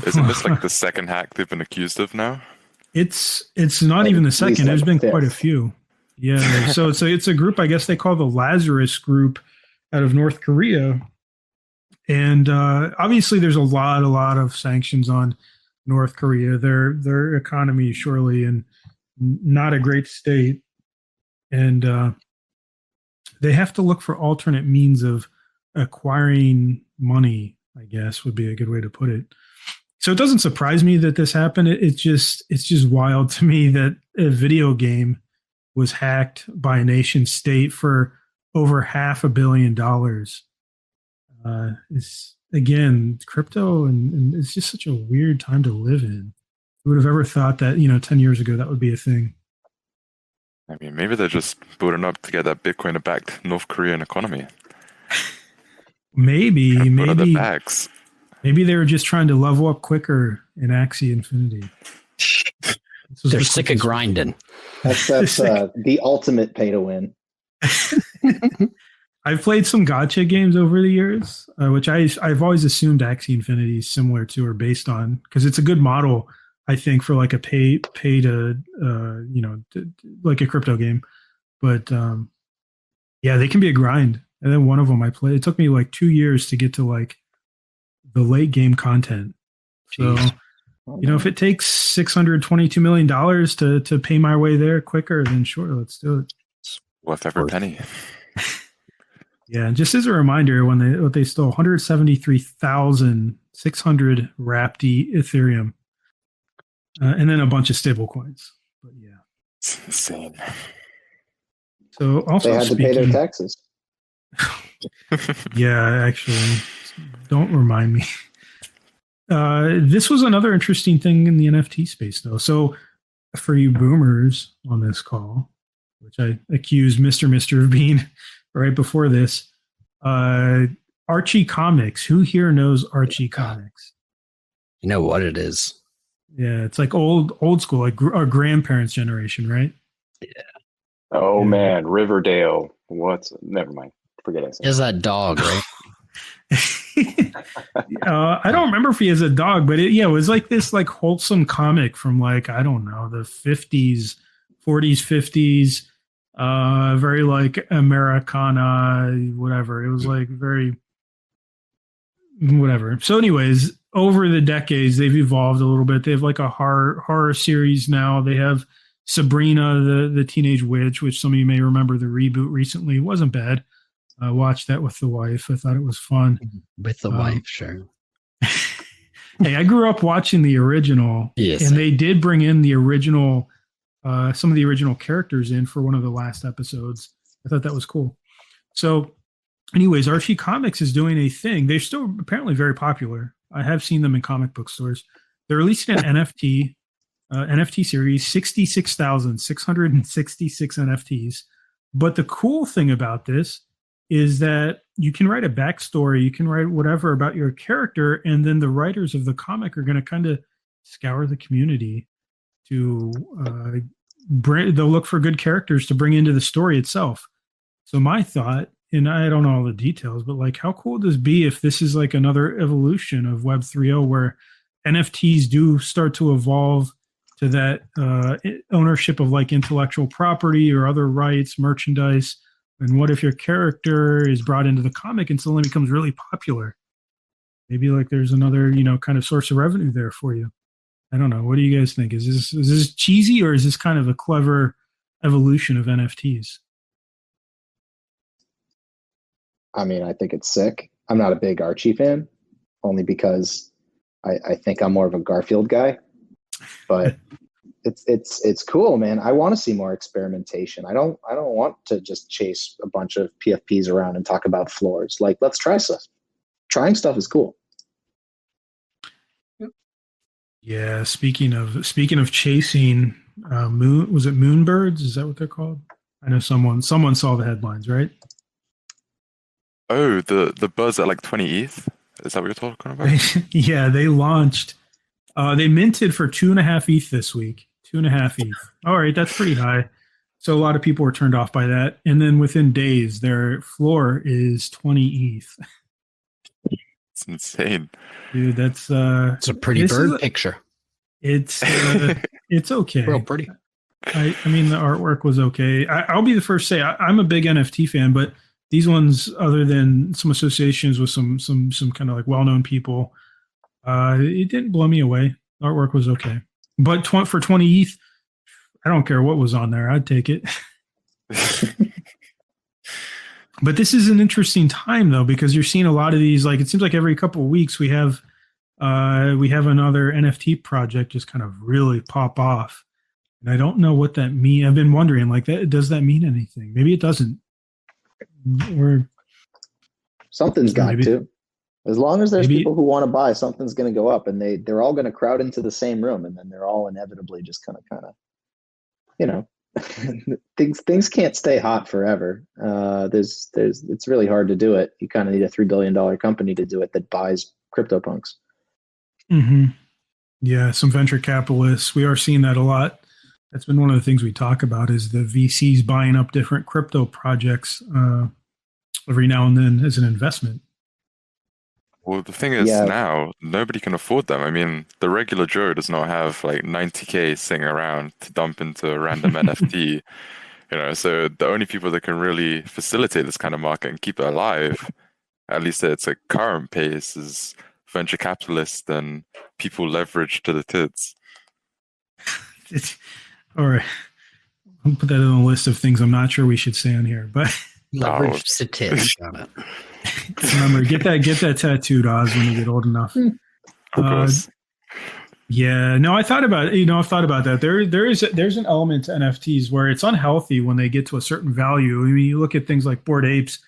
S3: Isn't this like the second hack they've been accused of now?
S2: It's not even the second. There's been quite a few. Yeah. So it's a group, I guess they call the Lazarus Group out of North Korea. And obviously there's a lot of sanctions on North Korea. Their economy is surely in not a great state. And they have to look for alternate means of acquiring money, I guess would be a good way to put it. So it doesn't surprise me that this happened. It's just wild to me that a video game was hacked by a nation state for over $500 million. It's again crypto, and it's just such a weird time to live in. Who would have ever thought that 10 years ago that would be a thing?
S3: I mean, maybe they're just booting up to get that Bitcoin-backed North Korean economy.
S2: Maybe
S3: the bags.
S2: Maybe they were just trying to level up quicker in Axie Infinity.
S1: They're sick of grinding.
S5: That's the ultimate pay to win.
S2: I've played some gacha games over the years, which I've always assumed Axie Infinity is similar to or based on, because it's a good model, I think, for like a pay to like a crypto game. But yeah, they can be a grind. And then one of them I played, it took me like 2 years to get to like the late game content. So, if it takes $622 million to pay my way there quicker, then sure, let's do it.
S3: Worth every penny.
S2: Yeah, and just as a reminder, when they stole 173,600 wrapped Ethereum, and then a bunch of stable coins. But yeah,
S3: it's insane.
S2: So also
S5: They had to pay their
S2: speaking,
S5: taxes.
S2: yeah, actually, don't remind me. This was another interesting thing in the NFT space, though. So, for you boomers on this call, which I accused Mr. Mister of being right before this, Archie Comics. Who here knows Archie Comics?
S1: You know what it is?
S2: Yeah, it's like old school, like our grandparents' generation, right?
S4: Oh
S2: Yeah.
S4: man, Riverdale. Never mind. Forget I said.
S1: Is that dog, right?
S2: I don't remember if he has a dog, but it was like this like wholesome comic from like, I don't know, the 50s, 40s, 50s, very like Americana, whatever. It was like very whatever. So anyways, over the decades, they've evolved a little bit. They have like a horror series now. They have Sabrina, the Teenage Witch, which some of you may remember the reboot recently. It wasn't bad. I watched that with the wife. I thought it was fun.
S1: With the wife, sure.
S2: Hey, I grew up watching the original,
S1: Yes.
S2: And they did bring in the original, some of the original characters in for one of the last episodes. I thought that was cool. So, anyways, Archie Comics is doing a thing. They're still apparently very popular. I have seen them in comic book stores. They're releasing an NFT series, 66,666 NFTs. But the cool thing about this is that you can write a backstory, you can write whatever about your character, and then the writers of the comic are going to kind of scour the community to they'll look for good characters to bring into the story itself. So my thought, and I don't know all the details, but like how cool would this be if this is like another evolution of Web 3.0 where NFTs do start to evolve to that ownership of like intellectual property or other rights, merchandise. And what if your character is brought into the comic and suddenly becomes really popular? Maybe like there's another, kind of source of revenue there for you. I don't know. What do you guys think? Is this cheesy or is this kind of a clever evolution of NFTs?
S5: I mean, I think it's sick. I'm not a big Archie fan, only because I think I'm more of a Garfield guy. But it's cool, man. I want to see more experimentation. I don't want to just chase a bunch of PFPs around and talk about floors. Like, let's try stuff. Trying stuff is cool.
S2: Yeah. Speaking of chasing was it moonbirds? Is that what they're called? I know someone saw the headlines, right?
S3: Oh, the buzz at like 20 ETH? Is that what you're talking about?
S2: Yeah, they launched. They minted for 2.5 ETH this week. 2.5 ETH. All right, that's pretty high. So a lot of people were turned off by that. And then within days, their floor is 20 ETH.
S3: It's insane.
S2: Dude, that's
S1: It's a pretty bird picture.
S2: It's okay.
S1: Real pretty.
S2: I mean, the artwork was okay. I'll be the first to say I'm a big NFT fan, but these ones, other than some associations with some kind of like well-known people, it didn't blow me away. Artwork was okay, but for 20 ETH, I don't care what was on there. I'd take it. But this is an interesting time though, because you're seeing a lot of these. Like it seems like every couple of weeks we have another NFT project just kind of really pop off, and I don't know what that means. I've been wondering, like, does that mean anything? Maybe it doesn't. Or
S5: something's got
S2: maybe.
S5: to. As long as there's
S2: Maybe.
S5: people who want to buy, something's going to go up, and they're all going to crowd into the same room, and then they're all inevitably just kind of, things can't stay hot forever. It's really hard to do it. You kind of need a $3 billion company to do it that buys CryptoPunks.
S2: Mm-hmm. Yeah, some venture capitalists. We are seeing that a lot. That's been one of the things we talk about is the VCs buying up different crypto projects every now and then as an investment.
S3: Well, the thing is now, nobody can afford them. I mean, the regular Joe does not have like 90K sitting around to dump into a random NFT. So the only people that can really facilitate this kind of market and keep it alive, at least at its current pace, is venture capitalists and people leveraged to the tits.
S2: All right. I'll put that on the list of things I'm not sure we should say on here, but
S1: Leverage to tits. Got it.
S2: remember, get that tattooed, Oz, when you get old enough. Yeah, no, I thought about I've thought about that. There's an element to NFTs where it's unhealthy when they get to a certain value. I mean, you look at things like Bored Apes.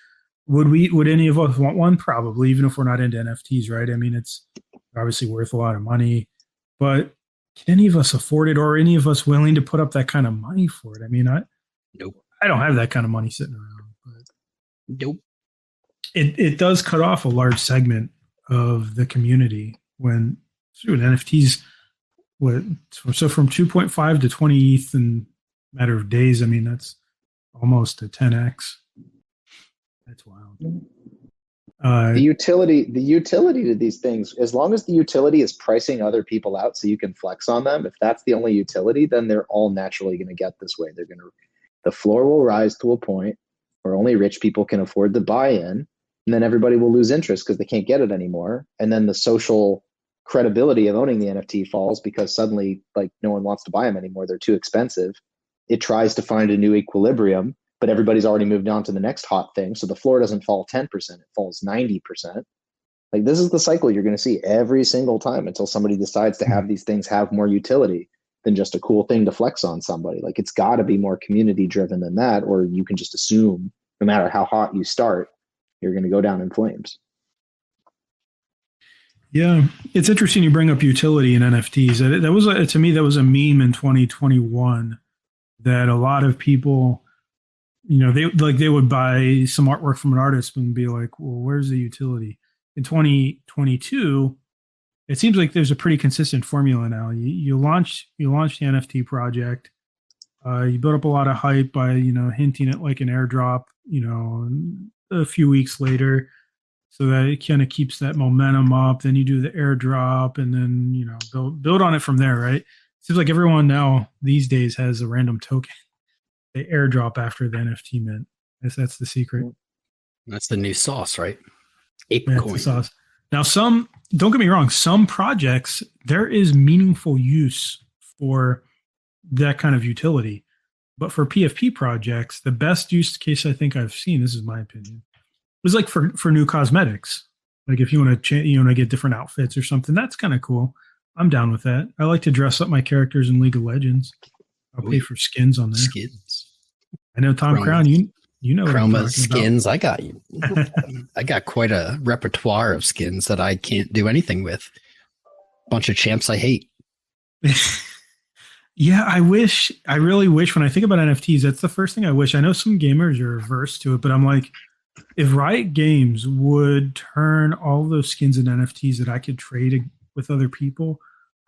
S2: Would any of us want one? Probably, even if we're not into NFTs, right? I mean, it's obviously worth a lot of money, but can any of us afford it, or any of us willing to put up that kind of money for it? I mean,
S1: Nope.
S2: I don't have that kind of money sitting around, but
S1: Nope.
S2: it does cut off a large segment of the community when NFTs. So from 2.5 to 20 ETH in a matter of days, I mean, that's almost a 10x. That's wild.
S5: The utility to these things, as long as the utility is pricing other people out so you can flex on them, if that's the only utility, then they're all naturally going to get this way. The floor will rise to a point where only rich people can afford to buy in, and then everybody will lose interest because they can't get it anymore. And then the social credibility of owning the NFT falls because suddenly, like, no one wants to buy them anymore. They're too expensive. It tries to find a new equilibrium, but everybody's already moved on to the next hot thing. So the floor doesn't fall 10%, it falls 90%. Like, this is the cycle you're going to see every single time until somebody decides to have these things have more utility than just a cool thing to flex on somebody. Like, it's got to be more community driven than that, or you can just assume no matter how hot you start, you're going to go down in flames.
S2: Yeah, it's interesting you bring up utility in NFTs. To me, that was a meme in 2021 that a lot of people, they would buy some artwork from an artist and be like, well, where's the utility? In 2022, it seems like there's a pretty consistent formula now. You launch the NFT project, you build up a lot of hype by, hinting at like an airdrop, a few weeks later, so that it kind of keeps that momentum up. Then you do the airdrop, and then build on it from there, right? It seems like everyone now these days has a random token they airdrop after the NFT mint. I guess that's the secret.
S1: That's the new sauce, right? Ape
S2: That's
S1: coin.
S2: the sauce. Now, don't get me wrong, some projects there is meaningful use for that kind of utility, but for PFP projects, the best use case I think I've seen, this is my opinion, was like for new cosmetics. Like if you want to get different outfits or something, that's kind of cool. I'm down with that. I like to dress up my characters in League of Legends. I'll pay for skins on there.
S1: Skins.
S2: I know Tom Crown. You know
S1: Chroma skins. I got you. I got quite a repertoire of skins that I can't do anything with. Bunch of champs I hate.
S2: Yeah, I really wish when I think about NFTs, that's the first thing I wish. I know some gamers are averse to it, but I'm like, if Riot Games would turn all those skins into NFTs that I could trade with other people,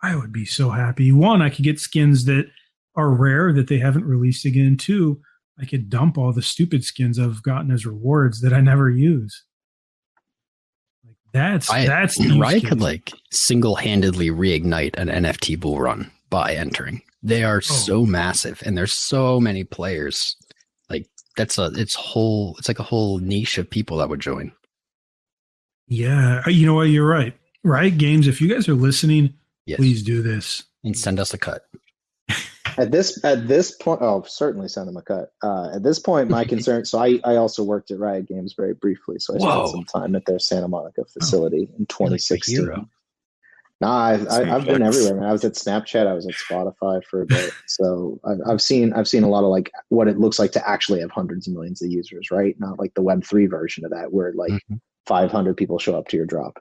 S2: I would be so happy. One, I could get skins that are rare that they haven't released again. Two, I could dump all the stupid skins I've gotten as rewards that I never use. Like that's
S1: Riot could like single-handedly reignite an NFT bull run by entering. They are so massive, and there's so many players. Like it's like a whole niche of people that would join.
S2: Yeah, you know what? You're right. Riot Games, if you guys are listening,
S1: yes,
S2: please do this
S1: and send us a cut.
S5: At this point, certainly send them a cut. At this point, my concern. So I also worked at Riot Games very briefly. So I spent some time at their Santa Monica facility in 2016.
S1: Like
S5: I've been everywhere, man. I was at Snapchat. I was at Spotify for a bit. So I've seen a lot of like what it looks like to actually have hundreds of millions of users, right? Not like the Web3 version of that, where like 500 people show up to your drop.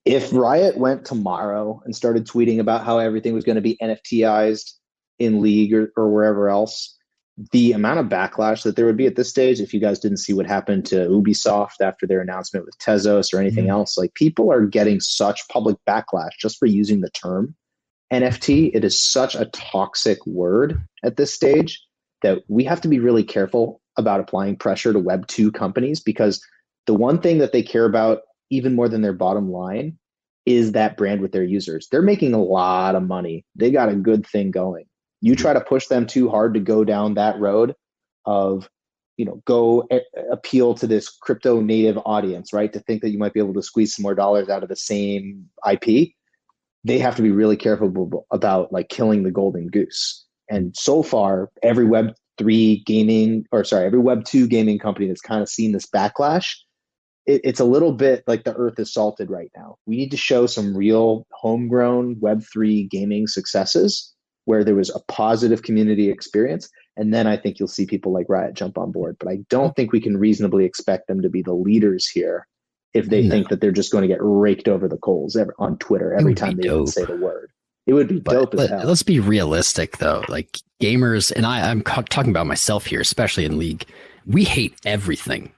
S5: If Riot went tomorrow and started tweeting about how everything was going to be NFTized in League or wherever else, the amount of backlash that there would be at this stage, if you guys didn't see what happened to Ubisoft after their announcement with Tezos or anything else, like people are getting such public backlash just for using the term NFT. It is such a toxic word at this stage that we have to be really careful about applying pressure to Web 2 companies, because the one thing that they care about even more than their bottom line is that brand with their users. They're making a lot of money. They got a good thing going. You try to push them too hard to go down that road of, go appeal to this crypto native audience, right? To think that you might be able to squeeze some more dollars out of the same IP. They have to be really careful about like killing the golden goose. And so far, every Web 2 gaming company that's kind of seen this backlash it's a little bit like the earth is salted right now. We need to show some real homegrown Web3 gaming successes where there was a positive community experience. And then I think you'll see people like Riot jump on board. But I don't think we can reasonably expect them to be the leaders here if they think that they're just going to get raked over the coals on Twitter every time they even say the word. It would be dope as hell.
S1: Let's be realistic, though. Like gamers, and I'm talking about myself here, especially in League, we hate everything.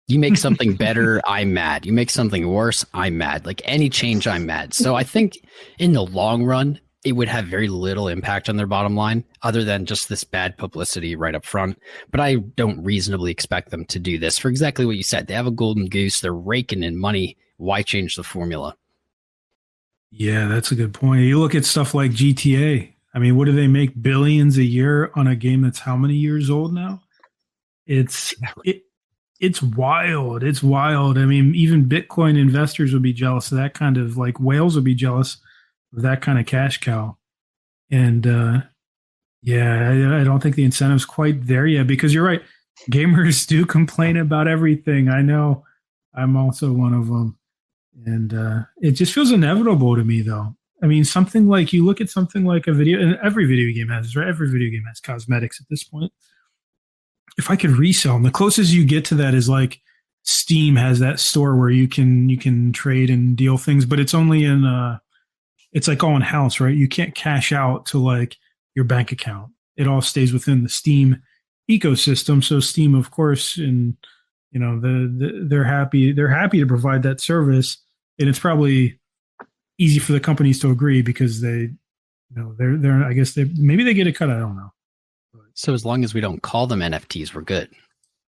S1: You make something better, I'm mad. You make something worse, I'm mad. Like any change, I'm mad. So I think in the long run, it would have very little impact on their bottom line other than just this bad publicity right up front. But I don't reasonably expect them to do this for exactly what you said. They have a golden goose. They're raking in money. Why change the formula?
S2: Yeah, that's a good point. You look at stuff like GTA. I mean, what do they make billions a year on a game that's how many years old now? It's wild. It's wild. I mean, even Bitcoin investors would be jealous of that kind of, like, whales would be jealous of that kind of cash cow. And I don't think the incentive's quite there yet, because you're right. Gamers do complain about everything. I know. I'm also one of them. And it just feels inevitable to me, though. I mean, something like, you look at something like a video, and every video game has, right? Every video game has cosmetics at this point. If I could resell them, the closest you get to that is like Steam has that store where you can trade and deal things, but it's only in it's like all in house, right? You can't cash out to like your bank account. It all stays within the Steam ecosystem. So Steam, of course, and you know, they're happy to provide that service, and it's probably easy for the companies to agree because they, you know, they're I guess maybe they get a cut. I don't know.
S1: So as long as we don't call them NFTs, we're good.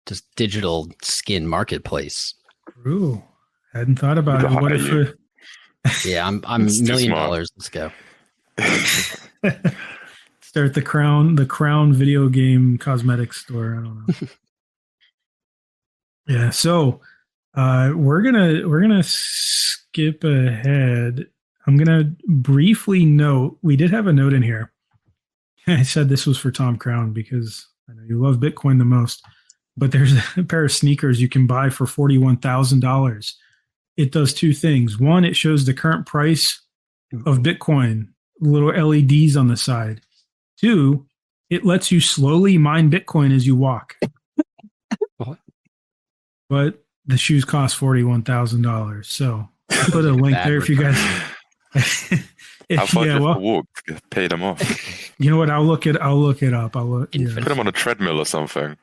S1: Just digital skin marketplace.
S2: Ooh, hadn't thought about it. What if?
S1: Yeah, I'm $1 million. Let's go.
S2: Start the Crown video game cosmetics store. I don't know. Yeah, so we're gonna skip ahead. I'm gonna briefly note we did have a note in here. I said this was for Tom Crown because I know you love Bitcoin the most, but there's a pair of sneakers you can buy for $41,000. It does two things. One, it shows the current price of Bitcoin, little LEDs on the side. Two, it lets you slowly mine Bitcoin as you walk.
S1: What?
S2: But the shoes cost $41,000. So I'll put a link there if you guys.
S3: How far do you have to walk to pay them off?
S2: You know what? I'll look it up.
S3: Put them on a treadmill or something.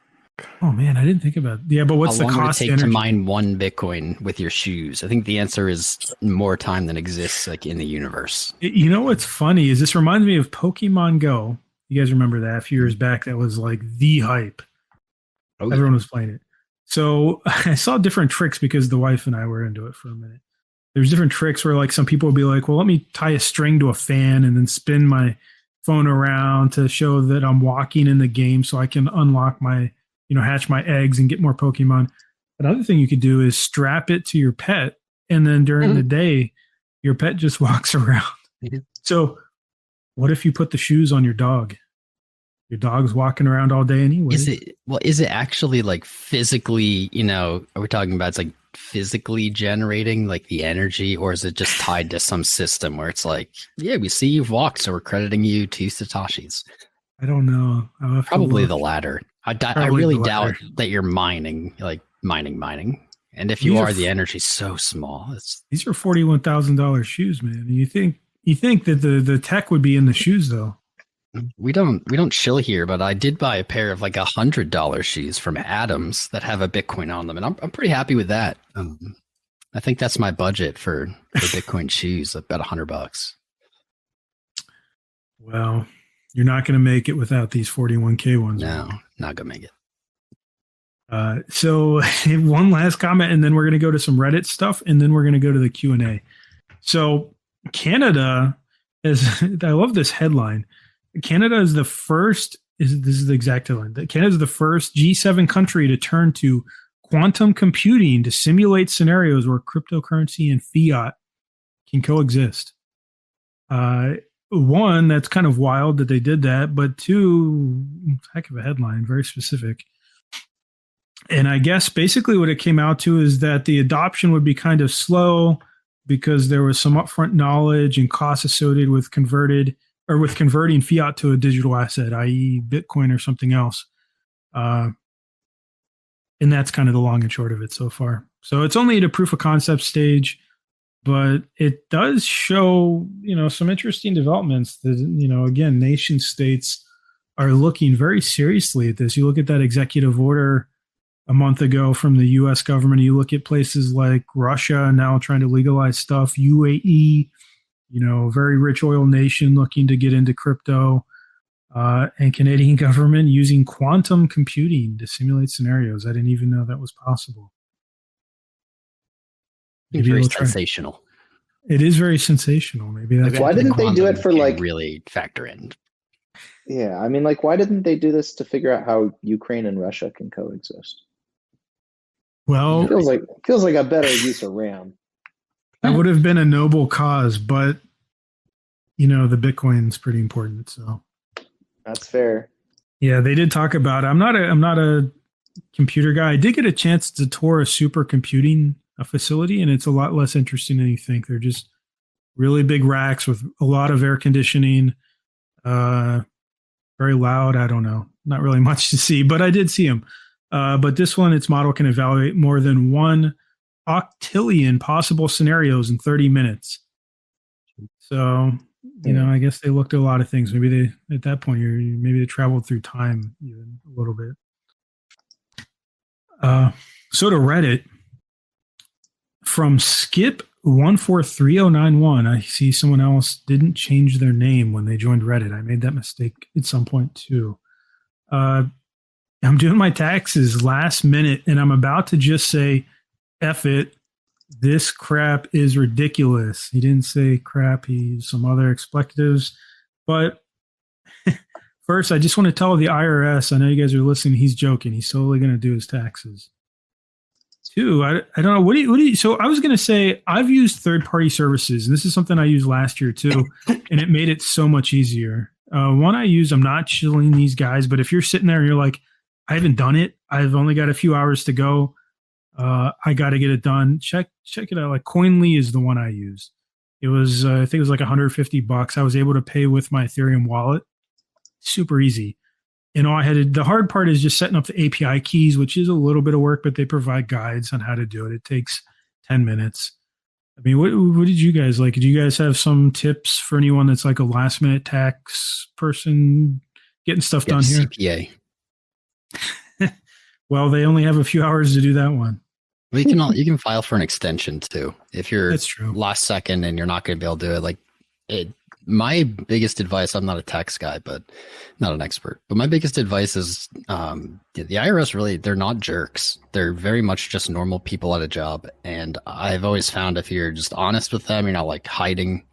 S2: Oh man, I didn't think about it. Yeah, but what's the cost?
S1: How long would it take to mine one Bitcoin with your shoes? I think the answer is more time than exists like in the universe.
S2: You know what's funny is this reminds me of Pokemon Go. You guys remember that a few years back? That was like the hype. Oh, yeah. Everyone was playing it. So I saw different tricks because the wife and I were into it for a minute. There's different tricks where like some people will be like, well, let me tie a string to a fan and then spin my phone around to show that I'm walking in the game so I can unlock my, hatch my eggs and get more Pokemon. Another thing you could do is strap it to your pet. And then during the day, your pet just walks around. So what if you put the shoes on your dog? Your dog's walking around all day anyway.
S1: Is it actually like physically, are we talking about it's like physically generating like the energy, or is it just tied to some system where it's like, yeah, we see you've walked, so we're crediting you 2 Satoshis?
S2: I don't know.
S1: Probably the latter. I really doubt that you're mining. And if you are, the energy's so small.
S2: These are $41,000 shoes, man. You think that the tech would be in the shoes though?
S1: We don't chill here, but I did buy a pair of like $100 shoes from Adams that have a Bitcoin on them, and I'm pretty happy with that. I think that's my budget for Bitcoin shoes, about $100.
S2: Well, you're not going to make it without these 41K ones.
S1: No, not going to make
S2: it. So one last comment, and then we're going to go to some Reddit stuff, and then we're going to go to the Q&A. So Canada I love this headline. Canada is the first, this is the exact headline, Canada is the first G7 country to turn to quantum computing to simulate scenarios where cryptocurrency and fiat can coexist. One, that's kind of wild that they did that, but two, heck of a headline, very specific. And I guess basically what it came out to is that the adoption would be kind of slow because there was some upfront knowledge and costs associated with converting fiat to a digital asset, i.e., Bitcoin or something else. And that's kind of the long and short of it so far. So it's only at a proof of concept stage, but it does show, some interesting developments that, again, nation states are looking very seriously at this. You look at that executive order a month ago from the U.S. government. You look at places like Russia now trying to legalize stuff, UAE, very rich oil nation looking to get into crypto, and Canadian government using quantum computing to simulate scenarios. I didn't even know that was possible.
S1: It's very sensational.
S2: It is very sensational. Maybe that's
S5: why didn't they do it for
S1: really factor in.
S5: Yeah, I mean, why didn't they do this to figure out how Ukraine and Russia can coexist?
S2: Well,
S5: it feels like a better use of RAM.
S2: That would have been a noble cause, but the Bitcoin's pretty important. So
S5: that's fair.
S2: Yeah, they did talk about it. I'm not a computer guy. I did get a chance to tour a supercomputing facility, and it's a lot less interesting than you think. They're just really big racks with a lot of air conditioning, very loud. I don't know, not really much to see, but I did see them. But this one, its model can evaluate more than 1 octillion possible scenarios in 30 minutes. So, I guess they looked at a lot of things. Maybe at that point, maybe they traveled through time even a little bit. So to Reddit, from Skip143091, I see someone else didn't change their name when they joined Reddit. I made that mistake at some point too. I'm doing my taxes last minute, and I'm about to just say, F it. This crap is ridiculous. He didn't say crap. He used some other expletives. But first, I just want to tell the IRS, I know you guys are listening, he's joking. He's totally going to do his taxes. Two, I don't know. What do you, so I was going to say, I've used third-party services, and this is something I used last year too, and it made it so much easier. One I use, I'm not chilling these guys, but if you're sitting there and you're like, I haven't done it, I've only got a few hours to go, I got to get it done. Check it out. Like Coinly is the one I use. It was, I think it was like $150. I was able to pay with my Ethereum wallet. Super easy. And all I had to, the hard part is just setting up the API keys, which is a little bit of work, but they provide guides on how to do it. It takes 10 minutes. I mean, what did you guys like? Did you guys have some tips for anyone that's like a last minute tax person getting stuff done here?
S1: CPA.
S2: Well, they only have a few hours to do that one.
S1: Well, you can file for an extension too if you're
S2: That's true.
S1: last second and you're not going to be able to do it. Like my biggest advice, I'm not a tax guy, but not an expert. But my biggest advice is the IRS really, they're not jerks. They're very much just normal people at a job. And I've always found if you're just honest with them, you're not like hiding,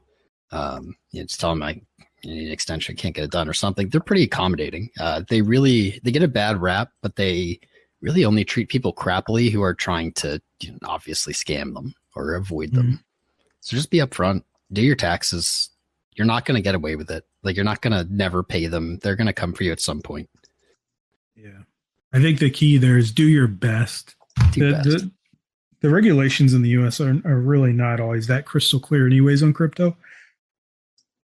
S1: just tell them I need an extension, can't get it done or something. They're pretty accommodating. They get a bad rap, but they really only treat people crappily who are trying to obviously scam them or avoid them. Mm-hmm. So just be upfront, do your taxes. You're not going to get away with it. Like you're not going to never pay them. They're going to come for you at some point.
S2: Yeah. I think the key there is do your best. The regulations in the US are really not always that crystal clear anyways on crypto.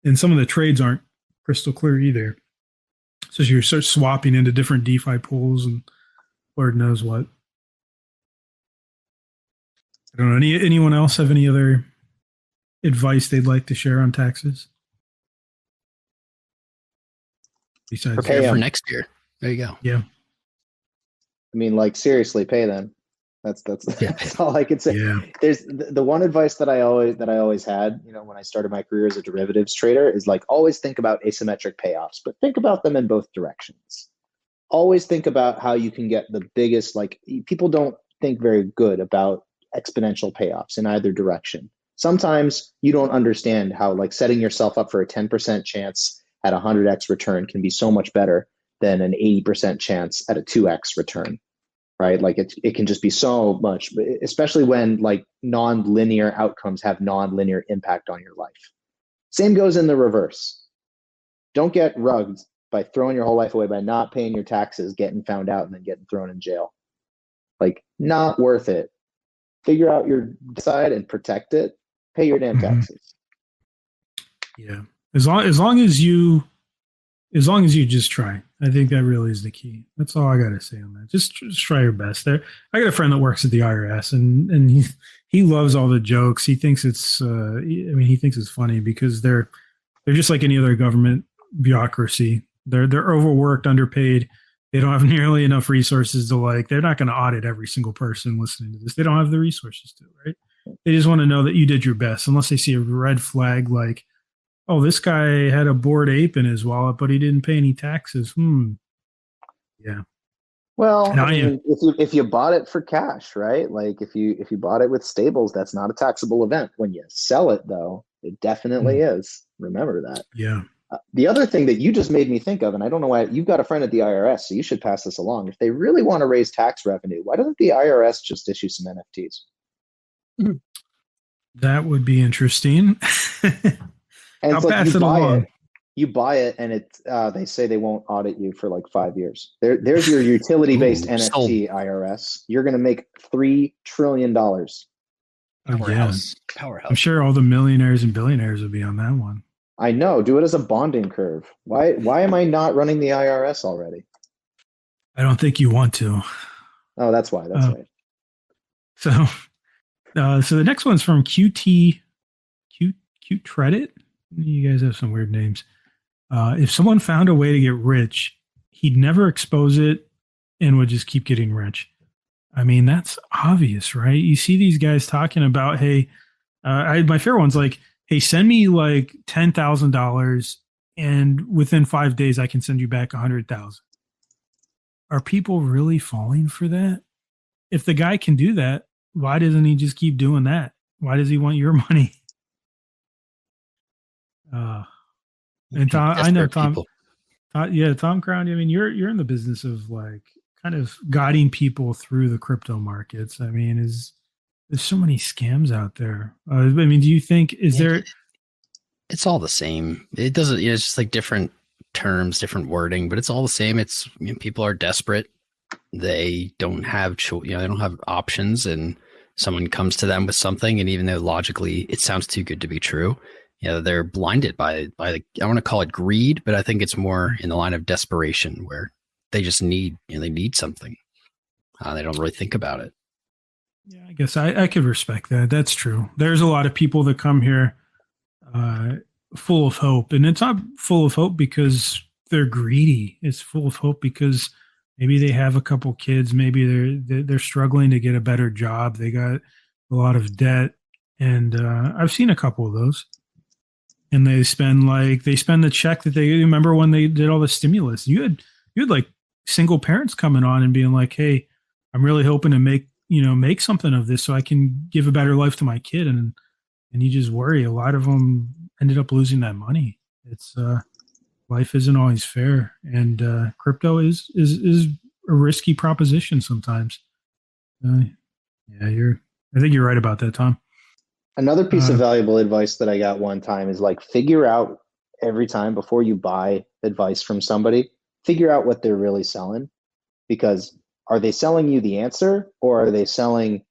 S2: And some of the trades aren't crystal clear either. So you start swapping into different DeFi pools and Lord knows what. I don't know. Anyone else have any other advice they'd like to share on taxes? Besides
S5: prepare
S1: for next year. There you go.
S2: Yeah.
S5: I mean, like seriously, pay them. That's all I could say.
S2: Yeah.
S5: There's the one advice that I always had, when I started my career as a derivatives trader is like always think about asymmetric payoffs, but think about them in both directions. Always think about how you can get the biggest, like people don't think very good about exponential payoffs in either direction. Sometimes you don't understand how like setting yourself up for a 10% chance at 100x return can be so much better than an 80% chance at a 2x return, right? Like it can just be so much, especially when like non-linear outcomes have non-linear impact on your life. Same goes in the reverse. Don't get rugged by throwing your whole life away by not paying your taxes, getting found out, and then getting thrown in jail. Like, not worth it. Figure out your side and protect it. Pay your damn taxes.
S2: Yeah. As long as you just try. I think that really is the key. That's all I got to say on that. Just try your best. There, I got a friend that works at the IRS, and he loves all the jokes. He thinks he thinks it's funny because they're just like any other government bureaucracy. They're overworked, underpaid. They don't have nearly enough resources to they're not going to audit every single person listening to this. They don't have the resources to, right? They just want to know that you did your best, unless they see a red flag like, oh, this guy had a Bored Ape in his wallet, but he didn't pay any taxes. Yeah.
S5: Well, if you bought it for cash, right? Like if you bought it with stables, that's not a taxable event. When you sell it, though, it definitely is. Remember that.
S2: Yeah.
S5: The other thing that you just made me think of, and I don't know why, you've got a friend at the IRS, so you should pass this along. If they really want to raise tax revenue, why doesn't the IRS just issue some NFTs?
S2: That would be interesting.
S5: And
S2: I'll pass it along.
S5: You buy it, and they say they won't audit you for like 5 years. There's your utility-based NFT, IRS. You're going to make $3 trillion.
S1: Powerhouse.
S2: I'm sure all the millionaires and billionaires would be on that one.
S5: I know. Do it as a bonding curve. Why am I not running the IRS already?
S2: I don't think you want to.
S5: Oh, that's why. That's right.
S2: So the next one's from QT Credit. You guys have some weird names. If someone found a way to get rich, he'd never expose it and would just keep getting rich. I mean, that's obvious, right? You see these guys talking about, hey, my favorite one's like, hey, send me like $10,000 and within 5 days I can send you back 100,000. Are people really falling for that? If the guy can do that, why doesn't he just keep doing that? Why does he want your money? And Tom, I know Tom. Tom Crown. I mean, you're in the business of like kind of guiding people through the crypto markets. I mean, there's so many scams out there. I mean, do you think there?
S1: It's all the same. It doesn't. It's just like different terms, different wording, but it's all the same. It's people are desperate. They don't have they don't have options, and someone comes to them with something, and even though logically it sounds too good to be true, they're blinded by I want to call it greed, but I think it's more in the line of desperation where they just need they need something. They don't really think about it.
S2: Yeah, I guess I could respect that. That's true. There's a lot of people that come here full of hope, and it's not full of hope because they're greedy. It's full of hope because maybe they have a couple kids. Maybe they're struggling to get a better job. They got a lot of debt, and I've seen a couple of those. And they spend the check that they remember when they did all the stimulus. You had like single parents coming on and being like, "Hey, I'm really hoping to make something of this so I can give a better life to my kid." And you just worry. A lot of them ended up losing that money. It's life isn't always fair, and crypto is a risky proposition sometimes. I think you're right about that, Tom.
S5: Another piece of valuable advice that I got one time is like figure out every time before you buy advice from somebody, figure out what they're really selling, because are they selling you the answer or are they selling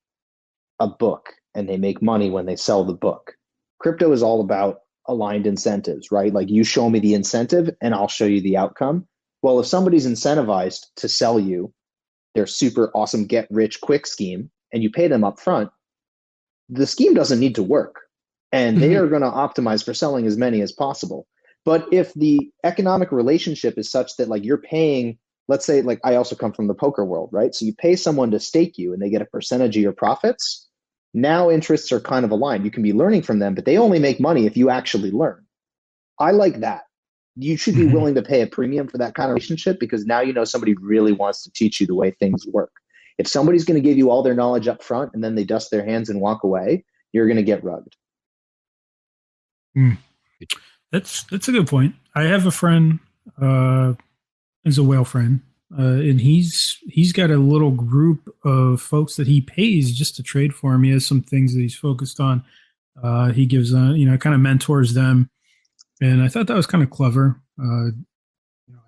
S5: a book and they make money when they sell the book? Crypto is all about aligned incentives, right? Like you show me the incentive and I'll show you the outcome. Well, if somebody's incentivized to sell you their super awesome get rich quick scheme and you pay them up front, the scheme doesn't need to work, and they are going to optimize for selling as many as possible. But if the economic relationship is such that like you're paying, let's say, like I also come from the poker world, right? So you pay someone to stake you and they get a percentage of your profits. Now interests are kind of aligned. You can be learning from them, but they only make money if you actually learn. I like that. You should be willing to pay a premium for that kind of relationship because now you know somebody really wants to teach you the way things work. If somebody's going to give you all their knowledge up front and then they dust their hands and walk away, you're going to get rugged.
S2: That's a good point. I have a friend, is a whale friend, and he's got a little group of folks that he pays just to trade for him. He has some things that he's focused on. He gives, kind of mentors them, and I thought that was kind of clever. I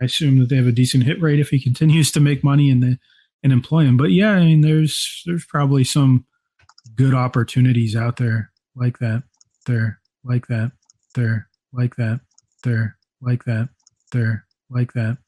S2: assume that they have a decent hit rate if he continues to make money and and employ them. But yeah, I mean, there's probably some good opportunities out there like that. There, like that. There, like that. There, like that. There, like that.